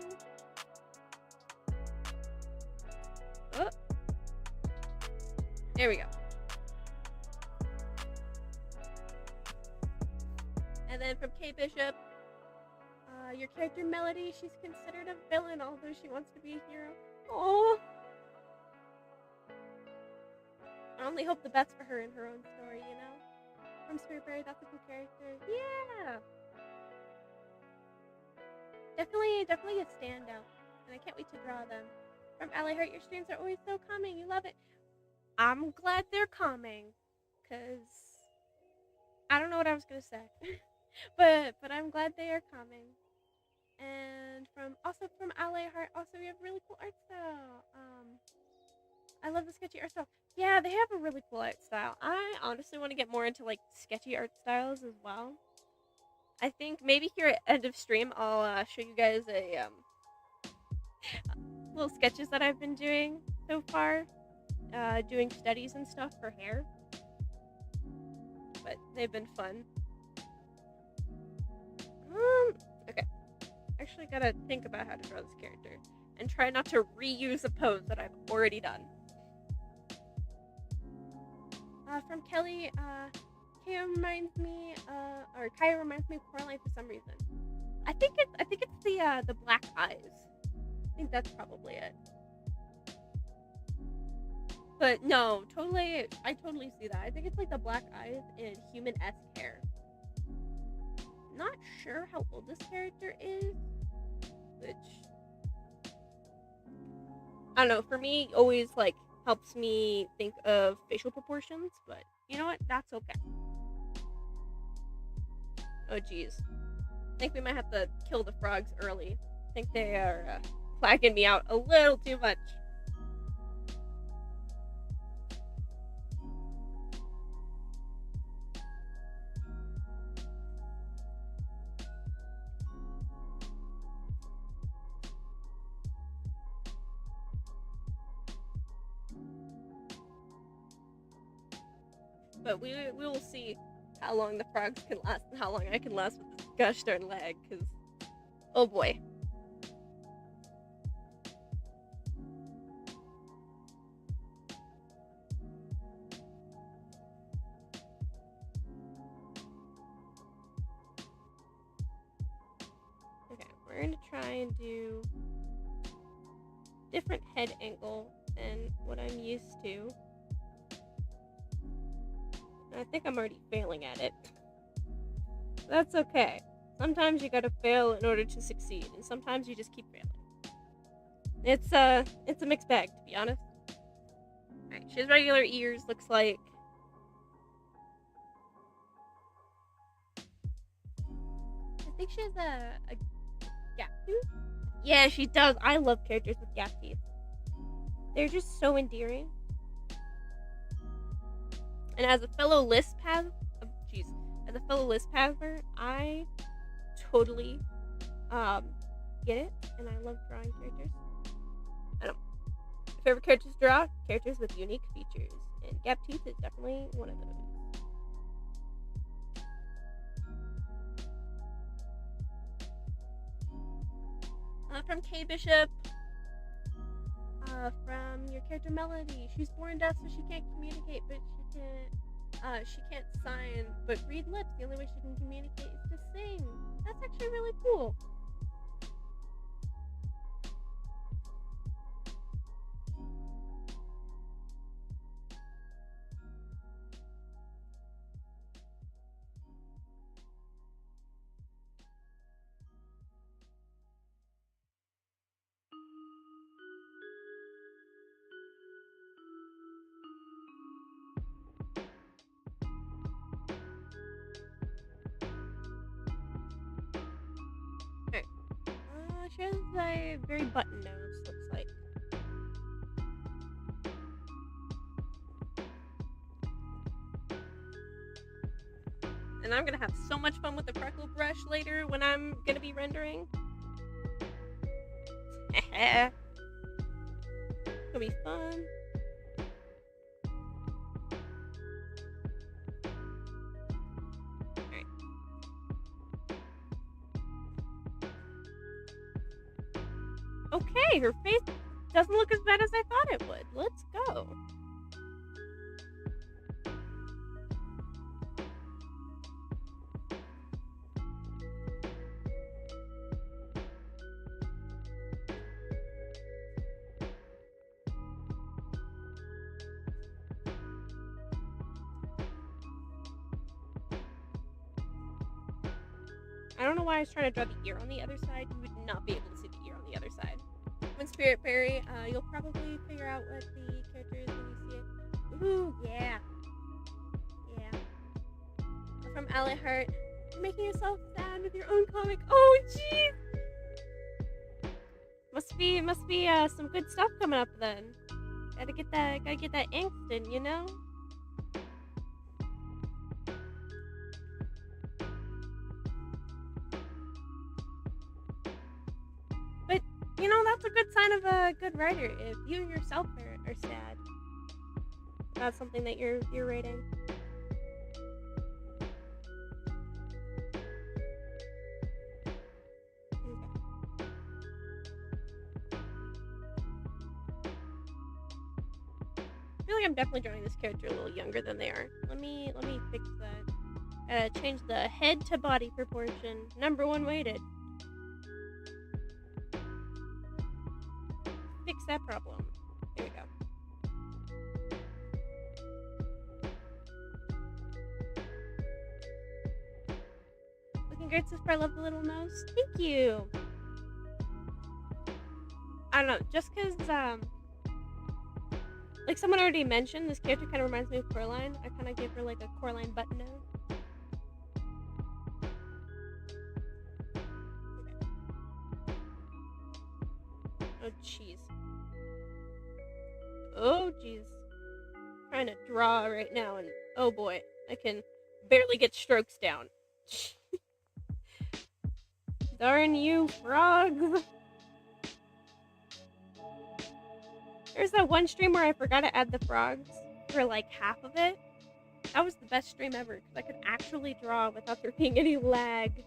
There we go. And then from Kay Bishop, your character Melody, she's considered a villain, although she wants to be a hero. Oh, I only hope the best for her in her own story, you know? From Spiritberry, that's a cool character. Yeah! Definitely a standout. And I can't wait to draw them. From Alihart, your streams are always so calming. You love it. I'm glad they're calming, because I don't know what I was going to say. but I'm glad they are calming. And from Alihart, also we have really cool art style. I love the sketchy art style. Yeah, they have a really cool art style. I honestly want to get more into like sketchy art styles as well. I think maybe here at end of stream I'll show you guys a little sketches that I've been doing so far. Doing studies and stuff for hair, but they've been fun. Okay, actually gotta think about how to draw this character and try not to reuse a pose that I've already done. From Kelly, Kaya reminds me of Coraline for some reason. I think it's the black eyes. I think that's probably it. But no, I totally see that. I think it's like the black eyes and human-esque hair. Not sure how old this character is, which, I don't know, for me, always, like, helps me think of facial proportions, but you know what? That's okay. Oh, geez. I think we might have to kill the frogs early. I think they are flagging me out a little too much. But we will see how long the frogs can last and how long I can last with this gosh darn lag, because, oh boy. we're going to try and do different head angle than what I'm used to. And I think I'm already failing at it. That's okay. Sometimes you gotta fail in order to succeed, and sometimes you just keep failing. It's a mixed bag, to be honest. Alright, she has regular ears, looks like. I think she has a gap tooth? Yeah, she does. I love characters with gap teeth. They're just so endearing. And as a fellow Lisp-haver, I totally get it, and I love drawing characters. I don't know. My favorite characters to draw, characters with unique features, and gap teeth is definitely one of those. From K Bishop, from your character Melody, she's born deaf, so she can't communicate, but she can't sign, but read lips. The only way she can communicate is to sing. That's actually really cool. She has a very button nose, looks like. And I'm gonna have so much fun with the freckle brush later when I'm gonna be rendering. It'll be fun. Alright. Okay, her face doesn't look as bad as I thought it would. Let's go. I don't know why I was trying to draw the ear on the other side. You would not be able to see the ear on the other side. When Spirit Fairy, you'll probably figure out what the character is when you see it. Ooh, yeah. Yeah. From Ally Hart, you're making yourself sad with your own comic. Oh, jeez! Must be some good stuff coming up then. Gotta get that angst in, you know? But, you know, that's a good sign of a good writer, if you yourself are sad. That's something that you're writing. I feel like I'm definitely drawing this character a little younger than they are. Let me fix that. Change the head to body proportion. Number 1 weighted. Fix that problem. There we go. Looking great so far. I love the little nose. Thank you. I don't know, just because like someone already mentioned, this character kind of reminds me of Coraline. I kind of give her like a Coraline button nose. Okay. Oh jeez. Oh jeez. Trying to draw right now, and oh boy, I can barely get strokes down. Darn you, frogs! There's that one stream where I forgot to add the frogs for like half of it. That was the best stream ever because I could actually draw without there being any lag.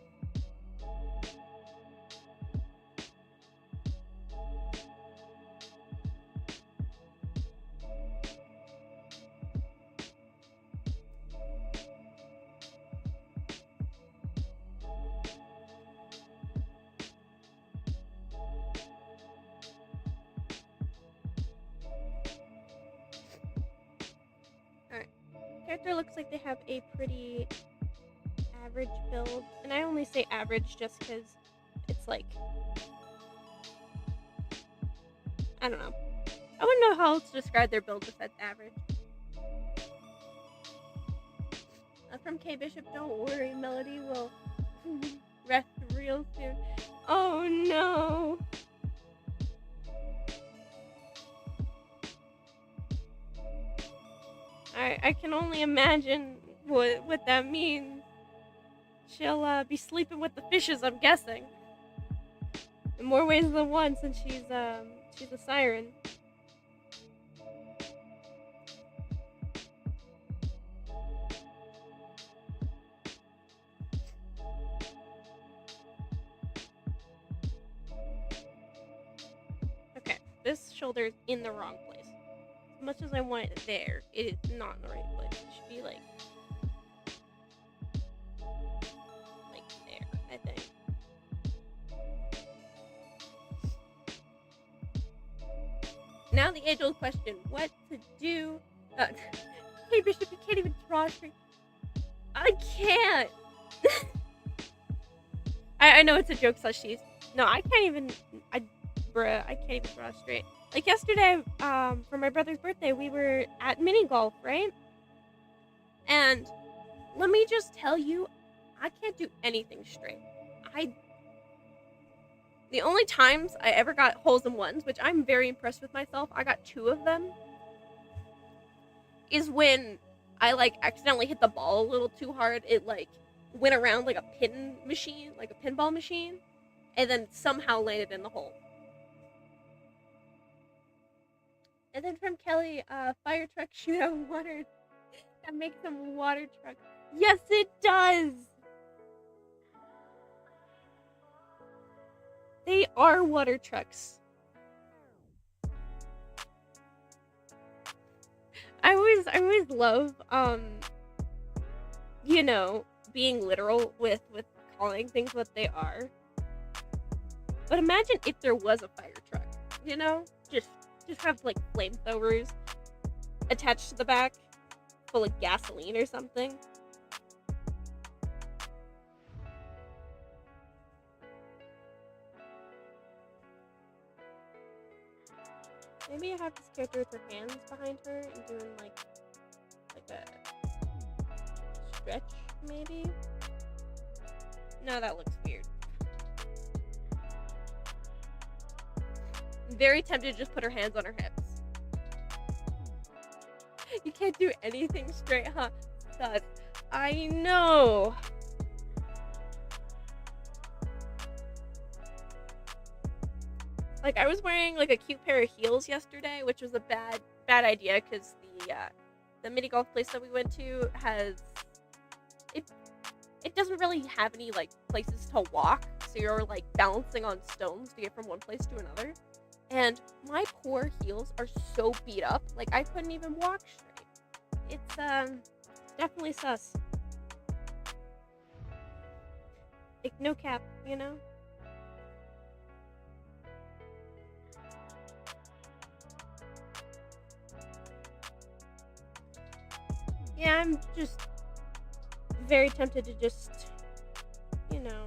character looks like they have a pretty average build, and I only say average just because it's like, I don't know. I wouldn't know how else to describe their build besides average. From K Bishop, don't worry, Melody will rest real soon. Oh no! I can only imagine what that means. She'll be sleeping with the fishes, I'm guessing. In more ways than one, since she's a siren. Okay, this shoulder is in the wrong place. As much as I want it there, it is not in the right place. It should be like there, I think. Now the age-old question: what to do? Hey Bishop, you can't even draw straight. I can't. I know it's a joke, slushies. No, I can't even. I can't even draw straight. Like yesterday, for my brother's birthday, we were at mini golf, right? And let me just tell you, I can't do anything straight. The only times I ever got holes in ones, which I'm very impressed with myself, I got 2 of them, is when I like accidentally hit the ball a little too hard. It like went around like a pin machine, like a pinball machine, and then somehow landed in the hole. And then from Kelly, fire truck shoot out water. That makes them water truck. Yes, it does! They are water trucks. I always love, you know, being literal with calling things what they are. But imagine if there was a fire truck, you know? Just have, like, flamethrowers attached to the back, full of gasoline or something. Maybe I have this character with her hands behind her and doing, like a stretch, maybe? No, that looks weird. I'm very tempted to just put her hands on her hips. You can't do anything straight, huh? Sus. I know. Like, I was wearing, like, a cute pair of heels yesterday, which was a bad idea, because the mini golf place that we went to has... It doesn't really have any, like, places to walk, so you're, like, balancing on stones to get from one place to another. And my poor heels are so beat up, like, I couldn't even walk straight. It's, definitely sus. Like, no cap, you know? Yeah, I'm just very tempted to just, you know,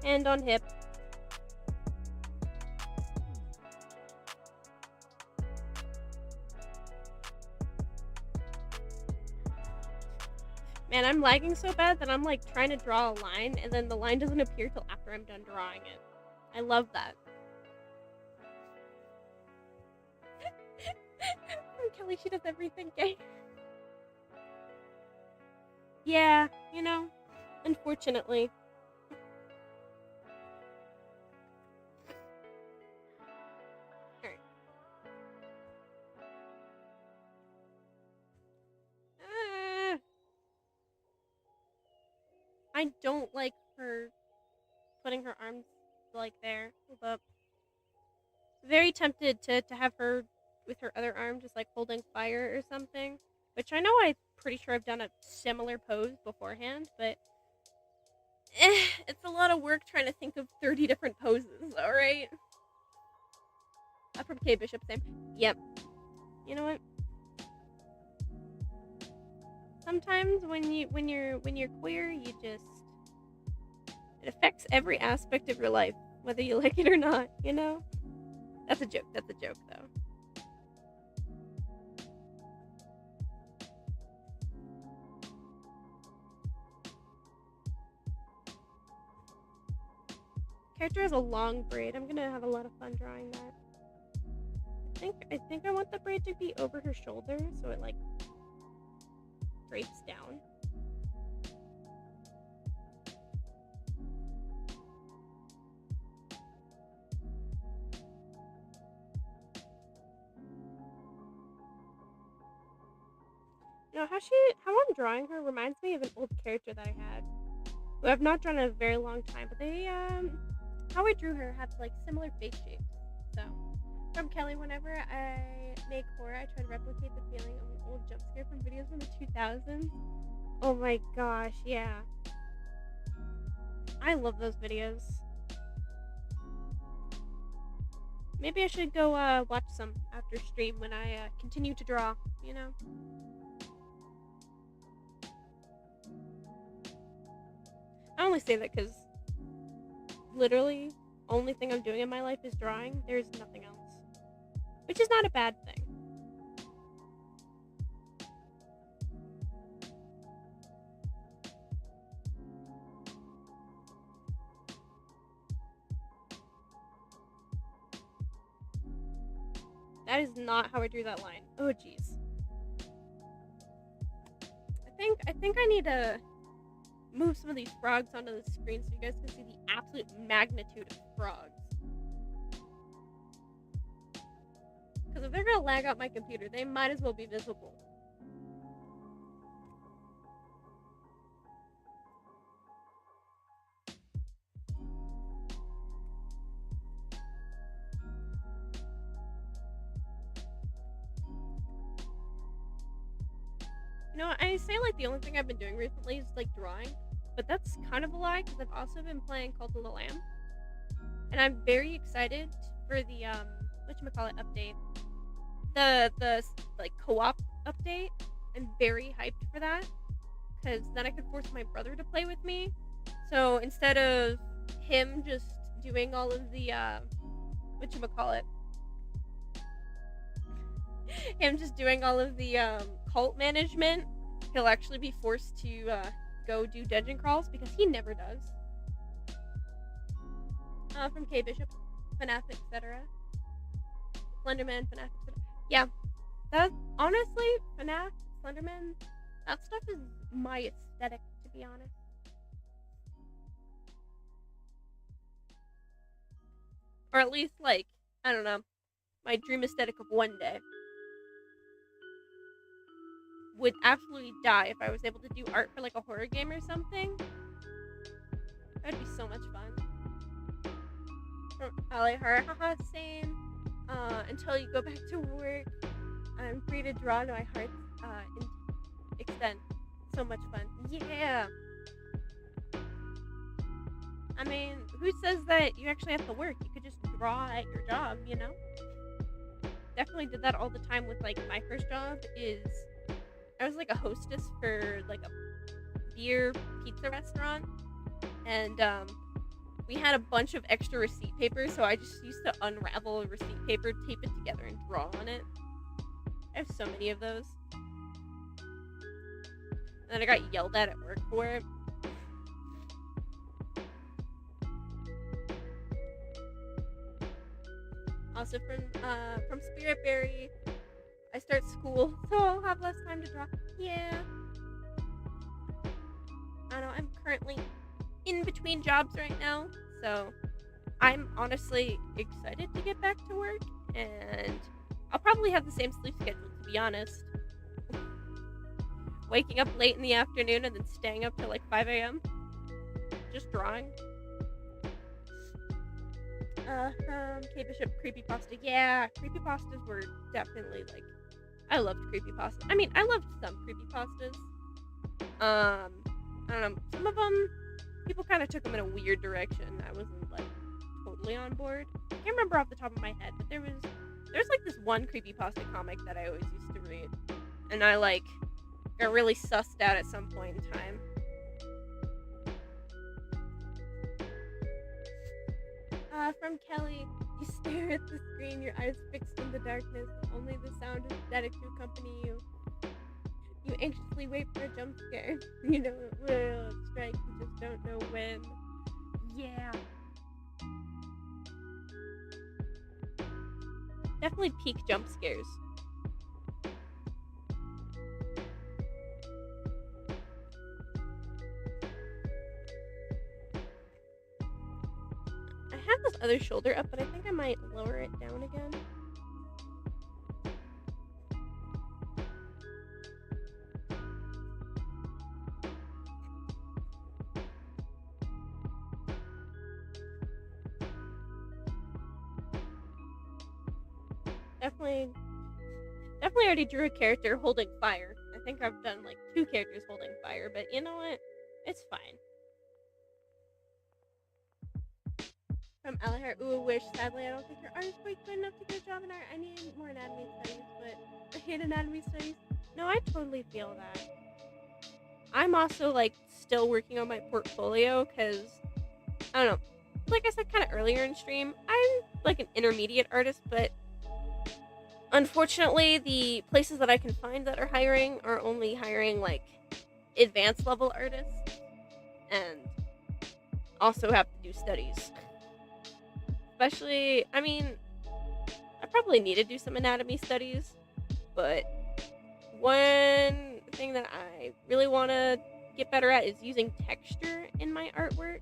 hand on hip. Man, I'm lagging so bad that I'm like trying to draw a line and then the line doesn't appear till after I'm done drawing it. I love that. Kelly, she does everything gay. Yeah, you know, unfortunately. Alright. I don't like her putting her arms like there, but very tempted to have her with her other arm just like holding fire or something, which I know I'm pretty sure I've done a similar pose beforehand, but it's a lot of work trying to think of 30 different poses, alright? From K Bishop, same. Yep. You know what? Sometimes when you're queer, it affects every aspect of your life, whether you like it or not, you know? That's a joke, though. Character has a long braid. I'm gonna have a lot of fun drawing that. I think I want the braid to be over her shoulder, so it like drapes down. You know, how I'm drawing her reminds me of an old character that I had, who I've not drawn in a very long time, but how I drew her had like similar face shapes. So, from Kelly, whenever I make horror, I try to replicate the feeling of an old jump scare from videos from the 2000s. Oh my gosh, yeah. I love those videos. Maybe I should go watch some after stream when I continue to draw, you know? I only say that because literally only thing I'm doing in my life is drawing. There's nothing else, which is not a bad thing. That is not how I drew that line. Oh jeez. I think I need to move some of these frogs onto the screen so you guys can see the absolute magnitude of frogs. Because if they're gonna lag out my computer, they might as well be visible. You know, I say like the only thing I've been doing recently is like drawing, but that's kind of a lie because I've also been playing Cult of the Lamb, and I'm very excited for the whatchamacallit update, the like co-op update. I'm very hyped for that because then I could force my brother to play with me. So instead of him just doing all of the whatchamacallit, him just doing all of the cult management, he'll actually be forced to go do dungeon crawls because he never does. From K Bishop, FNAF, etc. Slenderman, FNAF, etc. Yeah, that honestly, FNAF, Slenderman, that stuff is my aesthetic, to be honest. Or at least, like, I don't know, my dream aesthetic of one day. Would absolutely die if I was able to do art for like a horror game or something. That'd be so much fun. LA horror, haha, same. Until you go back to work, I'm free to draw to my heart's extent. So much fun. Yeah. I mean, who says that you actually have to work? You could just draw at your job, you know? Definitely did that all the time with like my first job I was like a hostess for like a beer pizza restaurant, and we had a bunch of extra receipt paper, so I just used to unravel a receipt paper, tape it together, and draw on it. I have so many of those. And then I got yelled at work for it. Also from Spirit Berry, I start school, so I'll have less time to draw. Yeah. I know, I'm currently in between jobs right now, so I'm honestly excited to get back to work, and I'll probably have the same sleep schedule, to be honest. Waking up late in the afternoon and then staying up till like 5 a.m. Just drawing. From K Bishop, creepypasta. Yeah, creepypastas were definitely like, I loved creepypastas. I mean, I loved some creepypastas. I don't know, some of them, people kind of took them in a weird direction. I wasn't like totally on board. I can't remember off the top of my head, but there There's like this one creepypasta comic that I always used to read, and I like got really sussed out at some point in time. From Kelly, you stare at the screen, your eyes fixed in the darkness, only the sound of static to accompany you. You anxiously wait for a jump scare. You know it will strike, you just don't know when. Yeah. Definitely peak jump scares. I have this other shoulder up, but I think I might lower it down again. Definitely already drew a character holding fire. I think I've done like 2 characters holding fire, but you know what? It's fine. From Alahar, ooh, wish. Sadly, I don't think your art is quite good enough to get a job in art. I need more anatomy studies, but I hate anatomy studies. No, I totally feel that. I'm also like still working on my portfolio because I don't know. Like I said kind of earlier in stream, I'm like an intermediate artist, but unfortunately, the places that I can find that are hiring are only hiring like advanced level artists and also have to do studies. Especially, I mean, I probably need to do some anatomy studies, but one thing that I really want to get better at is using texture in my artwork.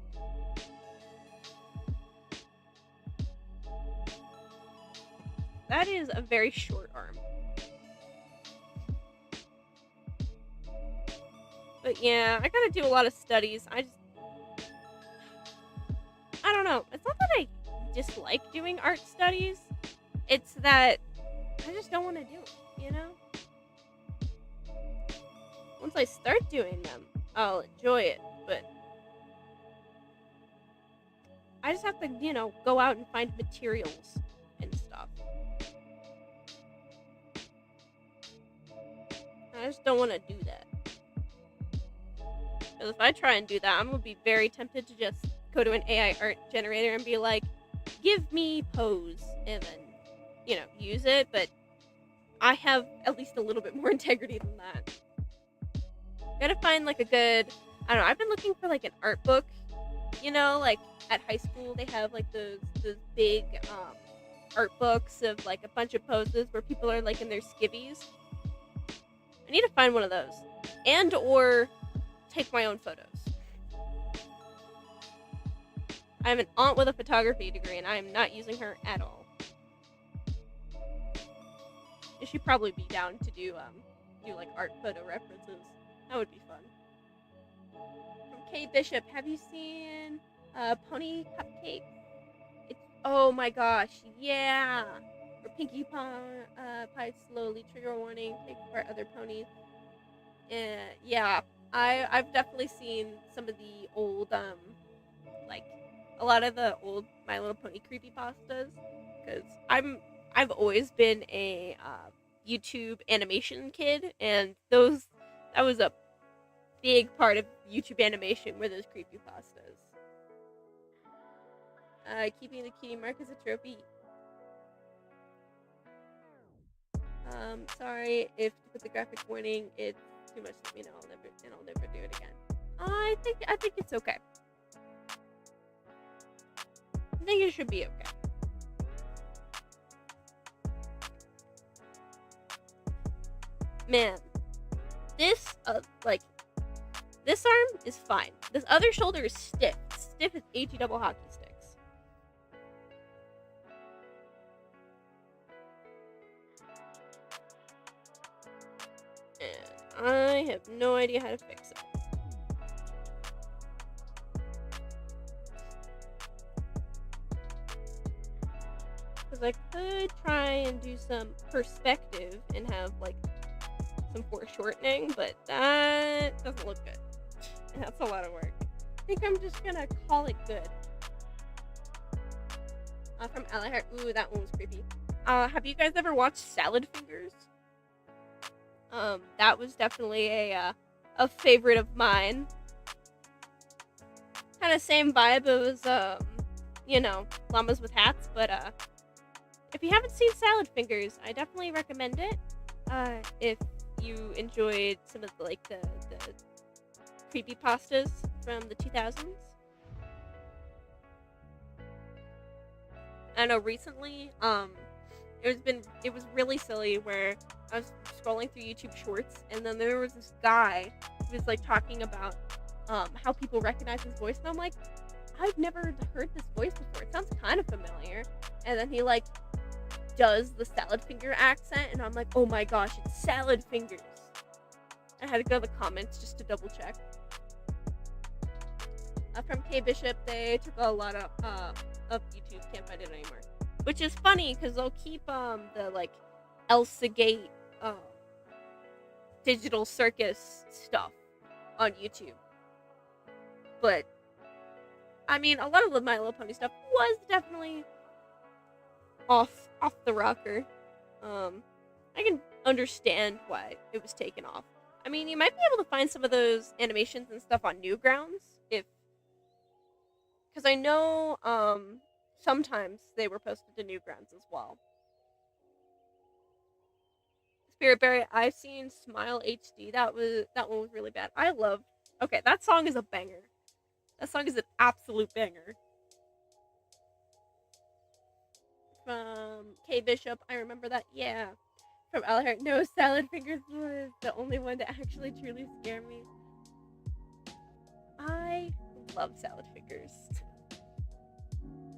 That is a very short arm. But yeah, I gotta do a lot of studies. I don't know. It's not that I dislike doing art studies. It's that I just don't want to do it, you know? Once I start doing them, I'll enjoy it, but I just have to, you know, go out and find materials and stuff. I just don't want to do that. Because if I try and do that, I'm going to be very tempted to just go to an AI art generator and be like, give me pose, and then, you know, use it, but I have at least a little bit more integrity than that. Gotta find like a good, I don't know, I've been looking for like an art book, you know, like at high school they have like those big art books of like a bunch of poses where people are like in their skivvies. I need to find one of those, and or take my own photos. I have an aunt with a photography degree, and I am not using her at all. She'd probably be down to do like art photo references. That would be fun. From Kay Bishop, have you seen Pony Cupcake? Oh my gosh, yeah. Or Pinkie Pie slowly, trigger warning, take apart other ponies. Yeah, I've definitely seen some of the old like a lot of the old My Little Pony creepypastas, because I've always been a YouTube animation kid, and that was a big part of YouTube animation were those creepypastas. Keeping the cutie mark as a trophy. Sorry if to put the graphic warning, it's too much. Let me know. I'll never do it again. I think it's okay. I think it should be okay. Man, this this arm is fine. This other shoulder is stiff. Stiff as HE double hockey sticks. And I have no idea how to fix it. Because I could try and do some perspective and have like some foreshortening, but that doesn't look good. That's a lot of work. I think I'm just gonna call it good. From Alahar, ooh, that one was creepy. Have you guys ever watched Salad Fingers? That was definitely a favorite of mine. Kind of same vibe. It was llamas with hats, but if you haven't seen Salad Fingers, I definitely recommend it. If you enjoyed some of the creepypastas from the 2000s. I know recently, it was really silly where I was scrolling through YouTube Shorts, and then there was this guy who was like talking about how people recognize his voice, and I'm like, I've never heard this voice before. It sounds kind of familiar. And then he like does the Salad Finger accent, and I'm like, oh my gosh, it's Salad Fingers. I had to go to the comments just to double check. From K Bishop, they took a lot of YouTube. Can't find it anymore, which is funny because they'll keep the like Elsa Gate digital circus stuff on YouTube, but I mean, a lot of the My Little Pony stuff was definitely off the rocker. I can understand why it was taken off. I mean, you might be able to find some of those animations and stuff on Newgrounds, because I know sometimes they were posted to Newgrounds as well. Spirit Berry, I've seen Smile HD. That one was really bad. Okay, that song is a banger. That song is an absolute banger. From K Bishop, I remember that. Yeah. From Alhart, no, Salad Fingers was the only one to actually truly scare me. I love Salad Fingers.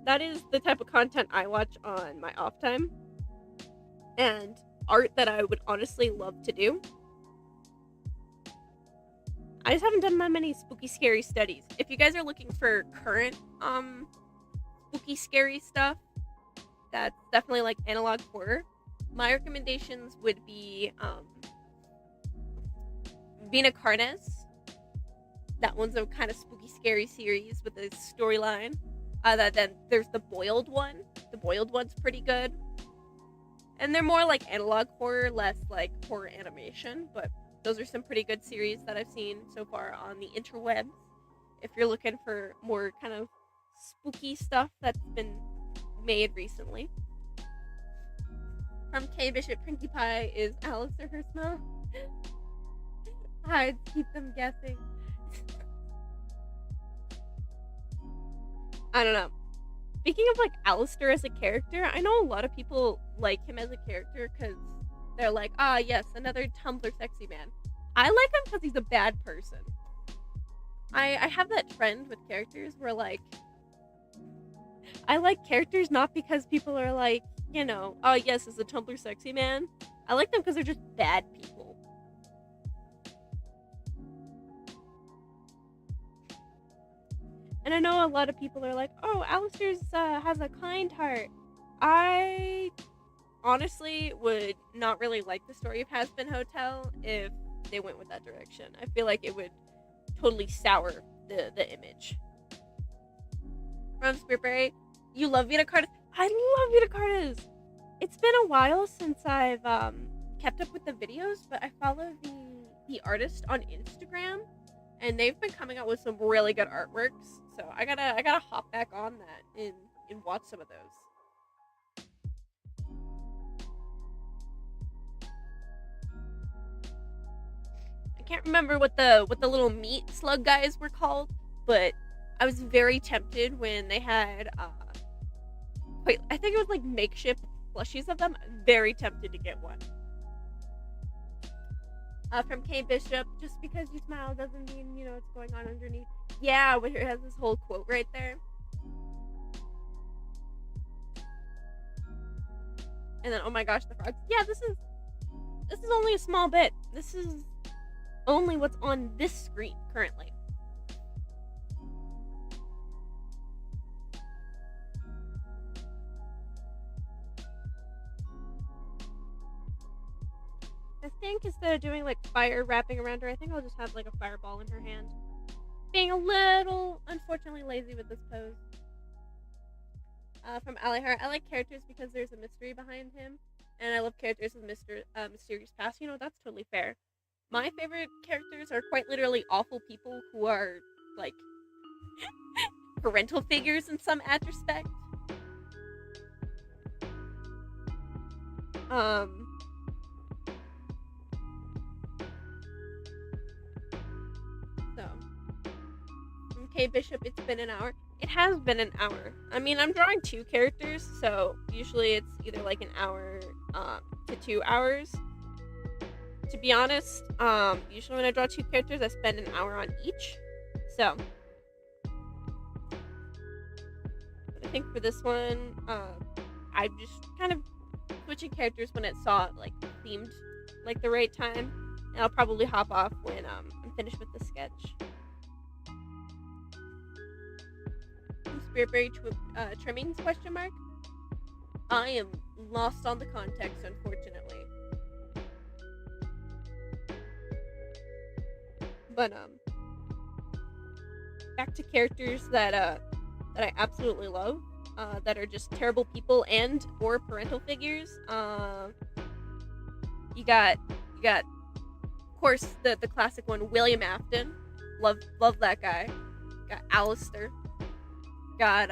That is the type of content I watch on my off time, and art that I would honestly love to do. I just haven't done that many spooky scary studies. If you guys are looking for current spooky scary stuff, that's definitely like analog horror. My recommendations would be Vina Carnes. That one's a kind of spooky scary series with a storyline. Then there's the Boiled one. The Boiled one's pretty good. And they're more like analog horror, less like horror animation, but those are some pretty good series that I've seen so far on the interwebs. If you're looking for more kind of spooky stuff that's been made recently. From K Bishop, Pinkie Pie is Alice or her smell. I'd keep them guessing. I don't know. Speaking of like Alistair as a character, I know a lot of people like him as a character because they're like, yes, another Tumblr sexy man. I like him because he's a bad person. I have that trend with characters where like, I like characters not because people are like, yes, it's a Tumblr sexy man. I like them because they're just bad people. And I know a lot of people are like, oh, Alistair's has a kind heart. I honestly would not really like the story of Has Been Hotel if they went with that direction. I feel like it would totally sour the image. From Spiritberry, you love Vita Cartas. I love Vita Cartas. It's been a while since I've kept up with the videos, but I follow the artist on Instagram, and they've been coming out with some really good artworks. So I gotta hop back on that and watch some of those. I can't remember what the little meat slug guys were called, but I was very tempted when they had I think it was like makeshift plushies of them. Very tempted to get one. From K Bishop, just because you smile doesn't mean what's going on underneath. Yeah, which has this whole quote right there. And then, oh my gosh, the frogs. Yeah, this is only a small bit. This is only what's on this screen currently. I think instead of doing like fire wrapping around her, I think I'll just have like a fireball in her hand. Being a little, unfortunately, lazy with this pose. From Alihar, I like characters because there's a mystery behind him, and I love characters with mysterious past. That's totally fair. My favorite characters are quite literally awful people who are like parental figures in some respect. So, from K Bishop, it's been an hour. It has been an hour. I mean, I'm drawing 2 characters, so usually it's either like an hour to 2 hours. To be honest, usually when I draw 2 characters, I spend an hour on each. So, but I think for this one, I'm just kind of switching characters when it seemed like the right time, and I'll probably hop off when I'm finished with the sketch. Spiritberry trimmings ? I am lost on the context, unfortunately. But back to characters that I absolutely love, that are just terrible people and or parental figures. You got of course the classic one, William Afton. Love that guy. Got Alistair. Got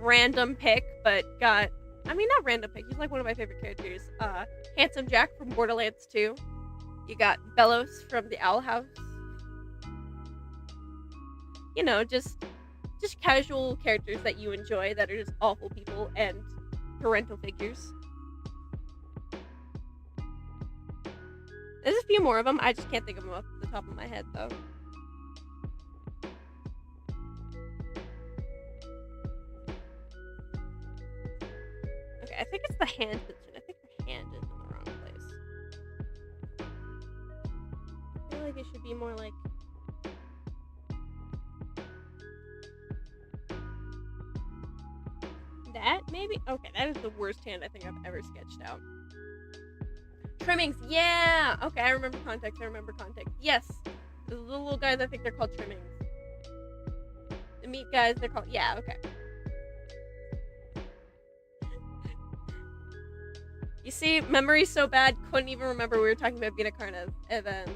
random pick, but not random pick. He's like one of my favorite characters. Handsome Jack from Borderlands 2. You got Bellows from the Owl House. Just casual characters that you enjoy that are just awful people and parental figures. There's a few more of them. I just can't think of them off the top of my head, though. Okay, I think it's the hand position. I think her hand is in the wrong place. I feel like it should be more like... that, maybe? Okay, that is the worst hand I think I've ever sketched out. Trimmings, yeah! Okay, I remember context. Yes! The little guys, I think they're called trimmings. The meat guys, they're called... yeah, okay. You see, memory's so bad, couldn't even remember we were talking about Vita Carna's event.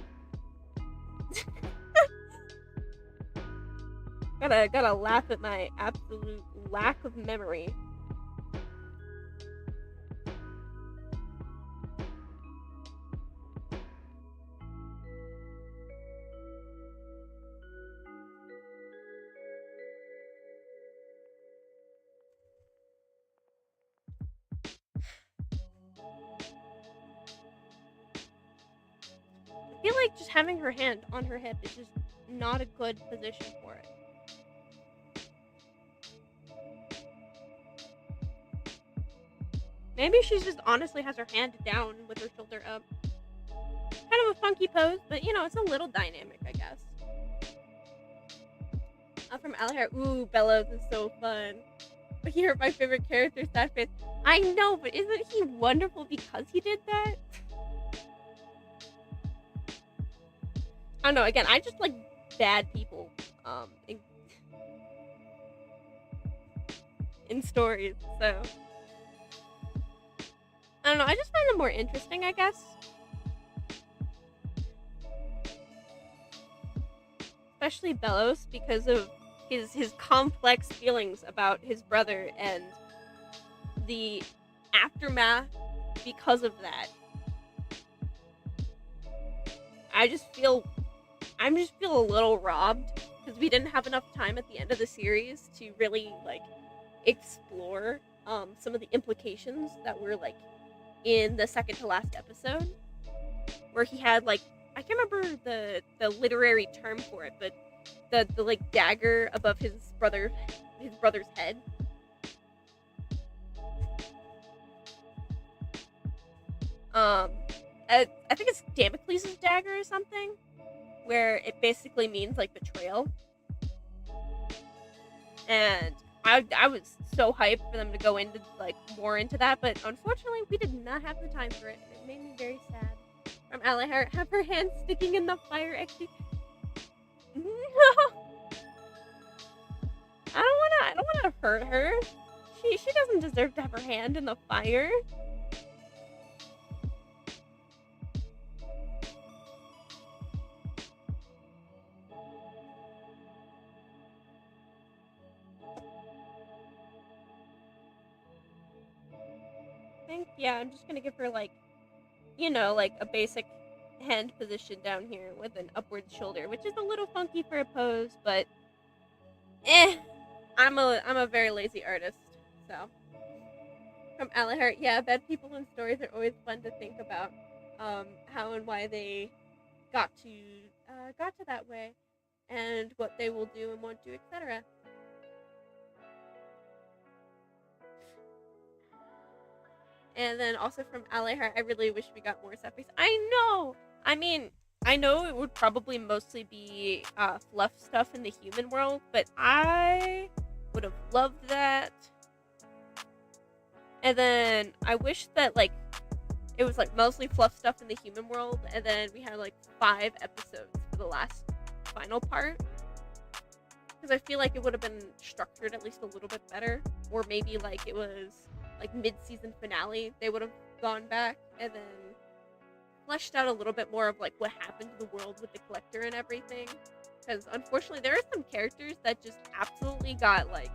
Gotta laugh at my absolute lack of memory. I feel like just having her hand on her hip is just not a good position for it. Maybe she's just honestly has her hand down with her shoulder up. Kind of a funky pose, but it's a little dynamic, I guess. From Alihar, ooh, Bellows is so fun. But he hurt my favorite character, sad face. I know, but isn't he wonderful because he did that? I don't know, again, I just like bad people in stories, so... I don't know, I just find them more interesting, I guess. Especially Bellows, because of his complex feelings about his brother and the aftermath because of that. I just feel a little robbed because we didn't have enough time at the end of the series to really explore some of the implications that were in the second to last episode, where he had I can't remember the literary term for it, but the dagger above his brother's head. I think it's Damocles' dagger or something, where it basically means betrayal. And I was so hyped for them to go into more into that, but unfortunately we did not have the time for it, and it made me very sad. From Alihar, have her hand sticking in the fire. Actually, no, I don't want I don't want to hurt her. She doesn't deserve to have her hand in the fire. I think, yeah, I'm just gonna give her, like, you know, like a basic hand position down here with an upward shoulder, which is a little funky for a pose, but I'm a very lazy artist, so. From Alihart, yeah, bad people and stories are always fun to think about, how and why they got to that way, and what they will do and won't do, etc. And then also from Alihart, I really wish we got more set-piece. I know! I mean, I know it would probably mostly be fluff stuff in the human world, but I would have loved that. And then I wish that, like, it was, like, mostly fluff stuff in the human world, and then we had, like, 5 episodes for the last final part. Because I feel like it would have been structured at least a little bit better. Or maybe, like, it was, like, mid-season finale, they would have gone back and then fleshed out a little bit more of, like, what happened to the world with the Collector and everything. Because, unfortunately, there are some characters that just absolutely got, like,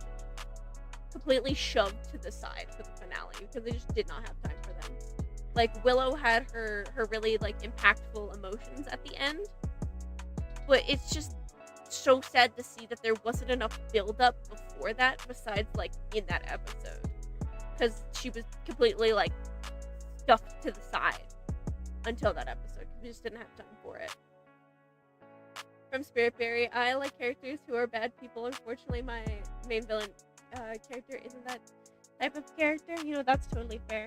completely shoved to the side for the finale. Because they just did not have time for them. Like, Willow had her really, like, impactful emotions at the end. But it's just so sad to see that there wasn't enough build-up before that, besides, like, in that episode. Because she was completely, like, stuffed to the side until that episode, because we just didn't have time for it. From Spiritberry, I like characters who are bad people. Unfortunately, my main villain character isn't that type of character. You know, that's totally fair.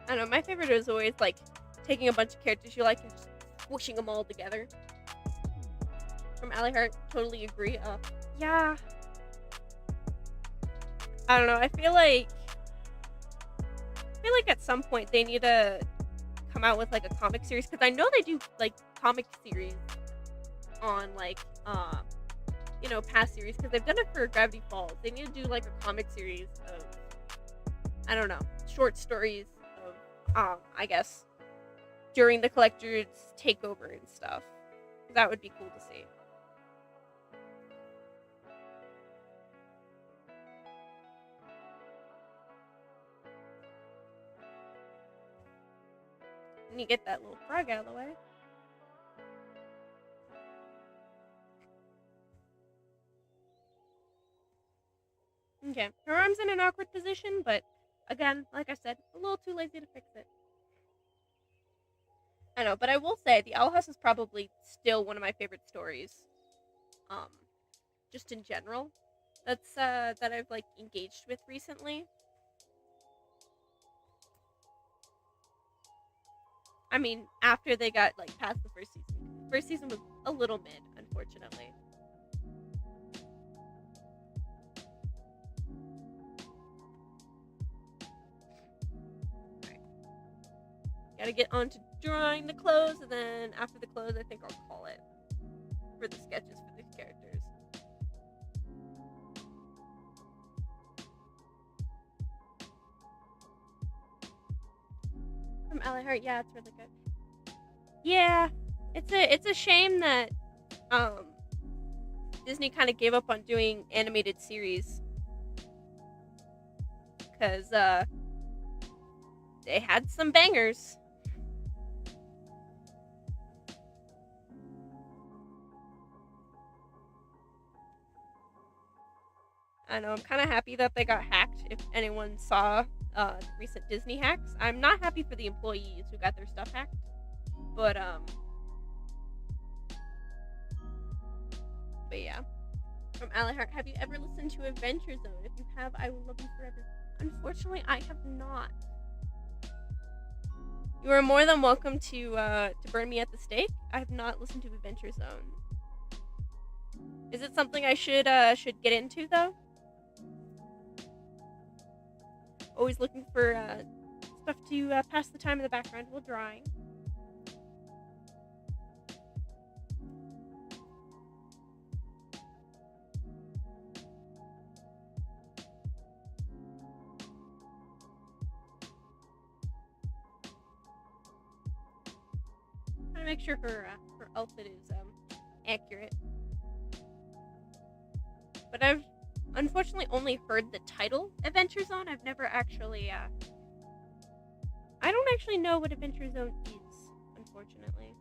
I don't know, my favorite is always, like, taking a bunch of characters you like and just squishing them all together. From Alihart, totally agree. Yeah. I don't know, I feel like at some point they need to come out with, like, a comic series, because I know they do, like, comic series on, like, you know, past series, because they've done it for Gravity Falls. They need to do, like, a comic series of, I don't know, short stories of, I guess, during the Collector's takeover and stuff. That would be cool to see. And you get that little frog out of the way. Okay, her arm's in an awkward position, but again, like I said, a little too lazy to fix it. I know, but I will say the Owl House is probably still one of my favorite stories. Just in general, that I've, like, engaged with recently. I mean, after they got, like, past the first season. The first season was a little mid, unfortunately. Alright. Gotta get on to drawing the clothes, and then after the clothes, I think I'll call it for the sketches for these characters. From Alihart, yeah, it's really good. Yeah, it's a shame that Disney kind of gave up on doing animated series, because they had some bangers. I know, I'm kind of happy that they got hacked, if anyone saw the recent Disney hacks. I'm not happy for the employees who got their stuff hacked, but yeah. From Alihart, have you ever listened to Adventure Zone? If you have, I will love you forever. Unfortunately, I have not. You are more than welcome to burn me at the stake. I have not listened to Adventure Zone. Is it something I should get into though? Always looking for stuff to pass the time in the background while drawing. Trying to make sure her outfit is accurate. But I've unfortunately only heard the title Adventure Zone. I've never actually I don't actually know what Adventure Zone is, unfortunately.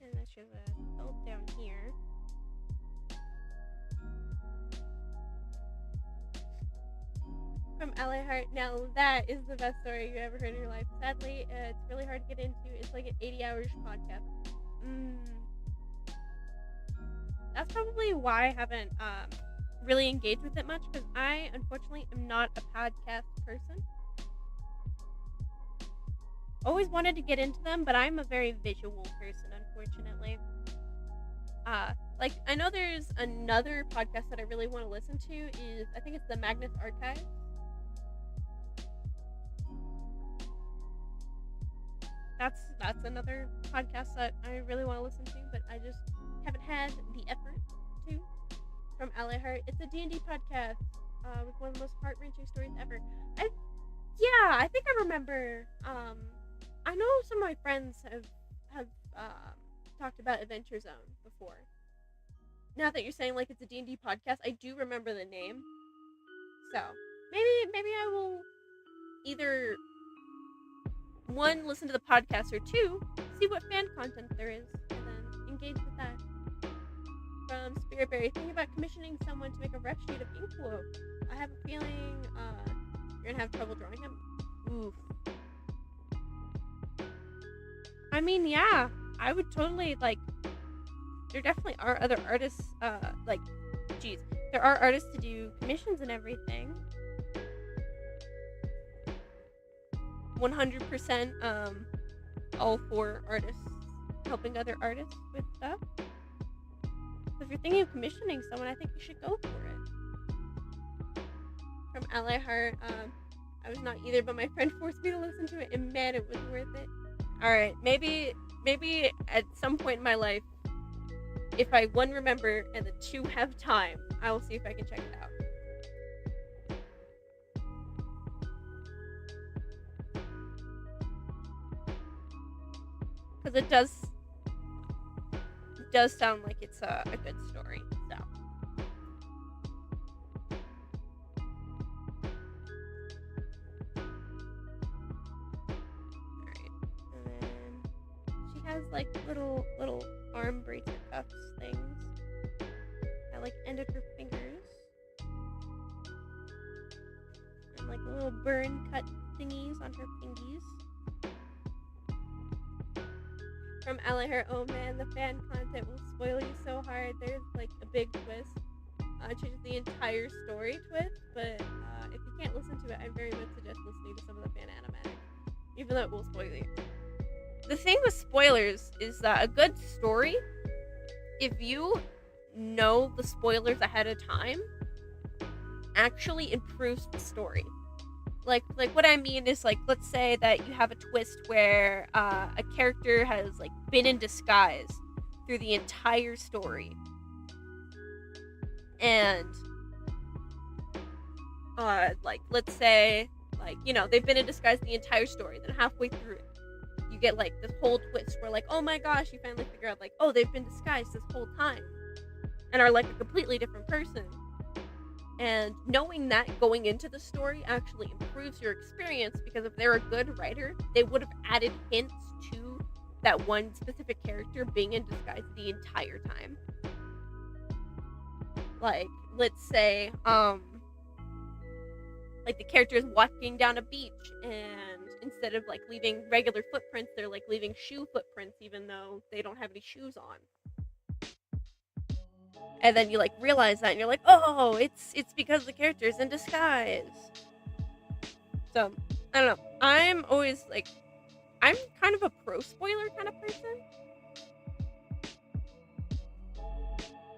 And I should have held down here. From LA Heart. Now that is the best story you ever heard in your life. Sadly, it's really hard to get into. It's like an 80-hour podcast. That's probably why I haven't really engaged with it much, because I unfortunately am not a podcast person. Always wanted to get into them, but I'm a very visual person, unfortunately. Like, I know there's another podcast that I really want to listen to. Is I think it's the Magnus Archive. That's another podcast that I really want to listen to, but I just haven't had the effort to. From LA Heart, it's a D&D podcast with one of the most heart-wrenching stories ever. I think I remember. I know some of my friends have talked about Adventure Zone before. Now that you're saying like it's a D&D podcast, I do remember the name. So maybe I will either one, listen to the podcast, or two, see what fan content there is, and then engage with that. From Spiritberry, thinking about commissioning someone to make a rough sheet of Inkflow. I have a feeling you're gonna have trouble drawing him. Oof. I mean, yeah, I would totally, like, there definitely are other artists, there are artists to do commissions and everything. 100% all for artists helping other artists with stuff. So if you're thinking of commissioning someone, I think you should go for it. From LA Heart, I was not either, but my friend forced me to listen to it, and man, it was worth it. Alright, maybe at some point in my life, if I one, remember, and the two, have time, I will see if I can check it out. Because it does sound like it's a good story, so. Alright, and then she has like little arm bracelet cuffs things that like ended her fingers, and like little burn cut thingies on her fingies. From Alaher, oh man, the fan content will spoil you so hard. There's like a big twist. Changes the entire story twist, but if you can't listen to it, I very much suggest listening to some of the fan animatic, even though it will spoil you. The thing with spoilers is that a good story, if you know the spoilers ahead of time, actually improves the story. Like what I mean is, like, let's say that you have a twist where a character has like been in disguise through the entire story, and like, let's say, like, you know, they've been in disguise the entire story, then halfway through it you get like this whole twist where, like, oh my gosh, you finally figure out, like, oh, they've been disguised this whole time and are like a completely different person. And knowing that going into the story actually improves your experience, because if they're a good writer, they would have added hints to that one specific character being in disguise the entire time. Like, let's say, like, the character is walking down a beach, and instead of like leaving regular footprints, they're like leaving shoe footprints, even though they don't have any shoes on. And then you like realize that, and you're like, oh, it's because the character's in disguise. So, I don't know. I'm always like, I'm kind of a pro spoiler kind of person.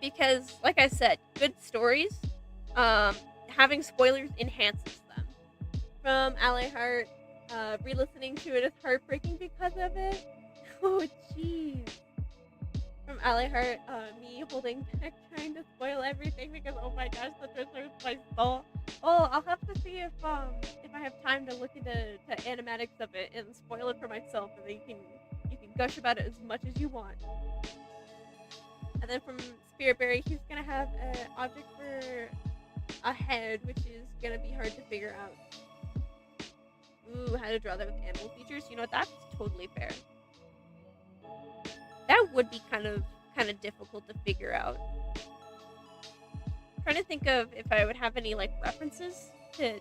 Because, like I said, good stories, having spoilers enhances them. From Ally Heart, re-listening to it is heartbreaking because of it. Oh, jeez. From Ally Heart, me holding back, trying to spoil everything because oh my gosh, that just hurts my soul. Oh, I'll have to see if I have time to look into animatics of it and spoil it for myself, and then you can gush about it as much as you want. And then from Spirit Berry, he's gonna have an object for a head, which is gonna be hard to figure out. Ooh, how to draw that with animal features? You know what? That's totally fair. That would be kind of difficult to figure out. I'm trying to think of if I would have any like references to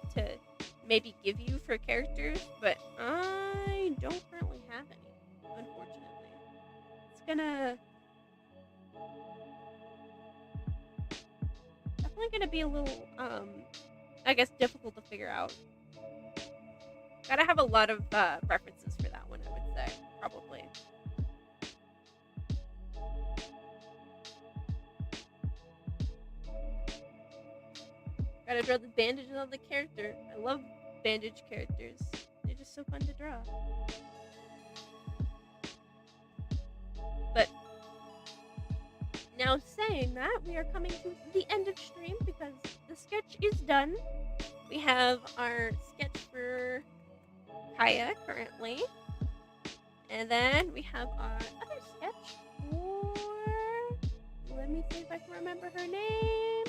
maybe give you for characters, but I don't currently have any, unfortunately. It's definitely gonna be a little I guess difficult to figure out. Gotta have a lot of references for that one, I would say, probably. Gotta draw the bandages on the character. I love bandage characters. They're just so fun to draw. But now saying that, we are coming to the end of stream because the sketch is done. We have our sketch for Kaya currently. And then we have our other sketch for... Let me see if I can remember her name.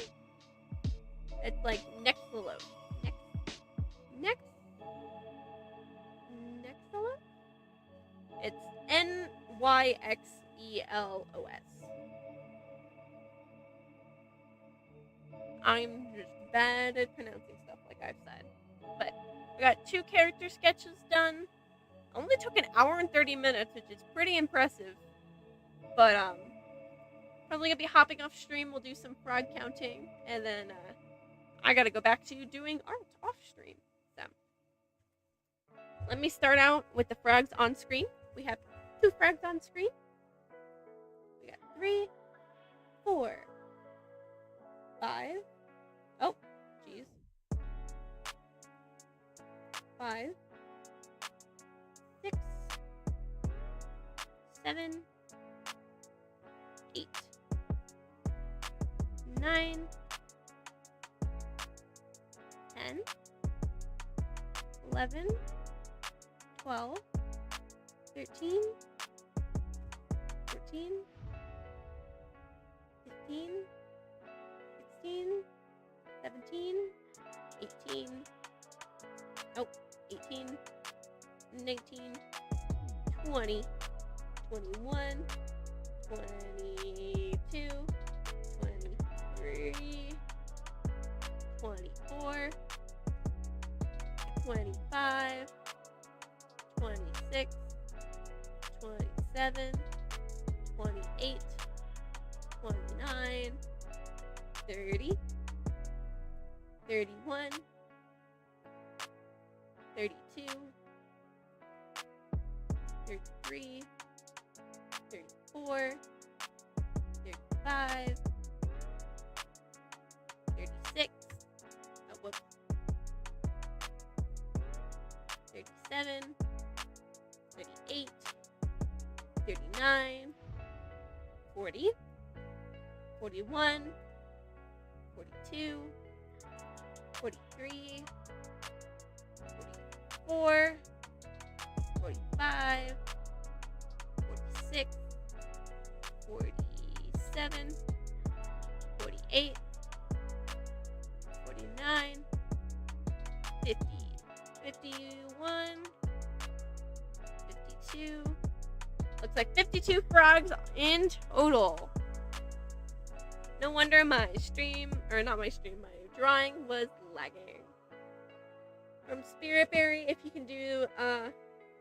It's like Nexelos. Nexelos? It's Nyxelos. I'm just bad at pronouncing stuff, like I've said. But we got 2 character sketches done. Only took an hour and 30 minutes, which is pretty impressive. But probably gonna be hopping off stream. We'll do some frog counting, and then I gotta go back to doing art off stream. So let me start out with the frogs on screen. We have 2 frogs on screen. We got 3, 4, 5. Oh, jeez. 5, 6, 7, 8, 9, 10, 11, 12, 13, 14, 15, 16, 17, 18, oh, 18, 19, 20, 21, 22, 23, 24, 25, 26, 27, 28, 29, 30, 31, 32, 33, 34, 35, 36, oh, whoops, 37, 38, 39, 40, 41, 42, 43, 44, 45, 46, 47, 48, 49, 50, 51, 52. Looks like 52 frogs in total. No wonder my drawing was lagging. From Spirit Berry, if you can do,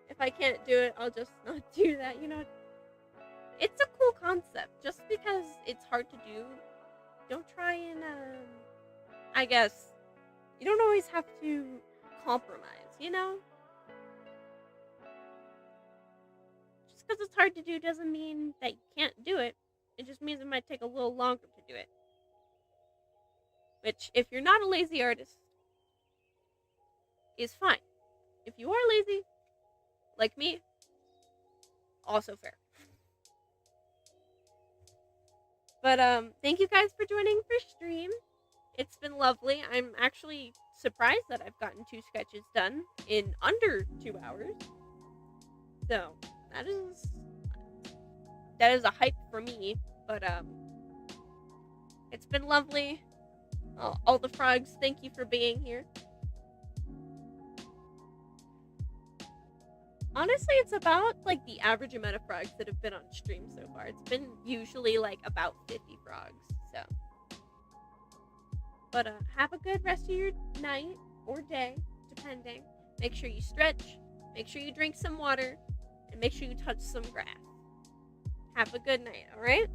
if I can't do it, I'll just not do that, you know. It's a cool concept. Just because it's hard to do, don't try and, I guess, you don't always have to compromise, you know? Just because it's hard to do doesn't mean that you can't do it. It just means it might take a little longer to do it. Which, if you're not a lazy artist, is fine. If you are lazy, like me, also fair. But thank you guys for joining for stream. It's been lovely. I'm actually surprised that I've gotten 2 sketches done in under 2 hours. So that is a hype for me. But it's been lovely. All the frogs, thank you for being here. Honestly, it's about like the average amount of frogs that have been on stream so far. It's been usually like about 50 frogs. So, but have a good rest of your night or day, depending. Make sure you stretch. Make sure you drink some water, and make sure you touch some grass. Have a good night. All right.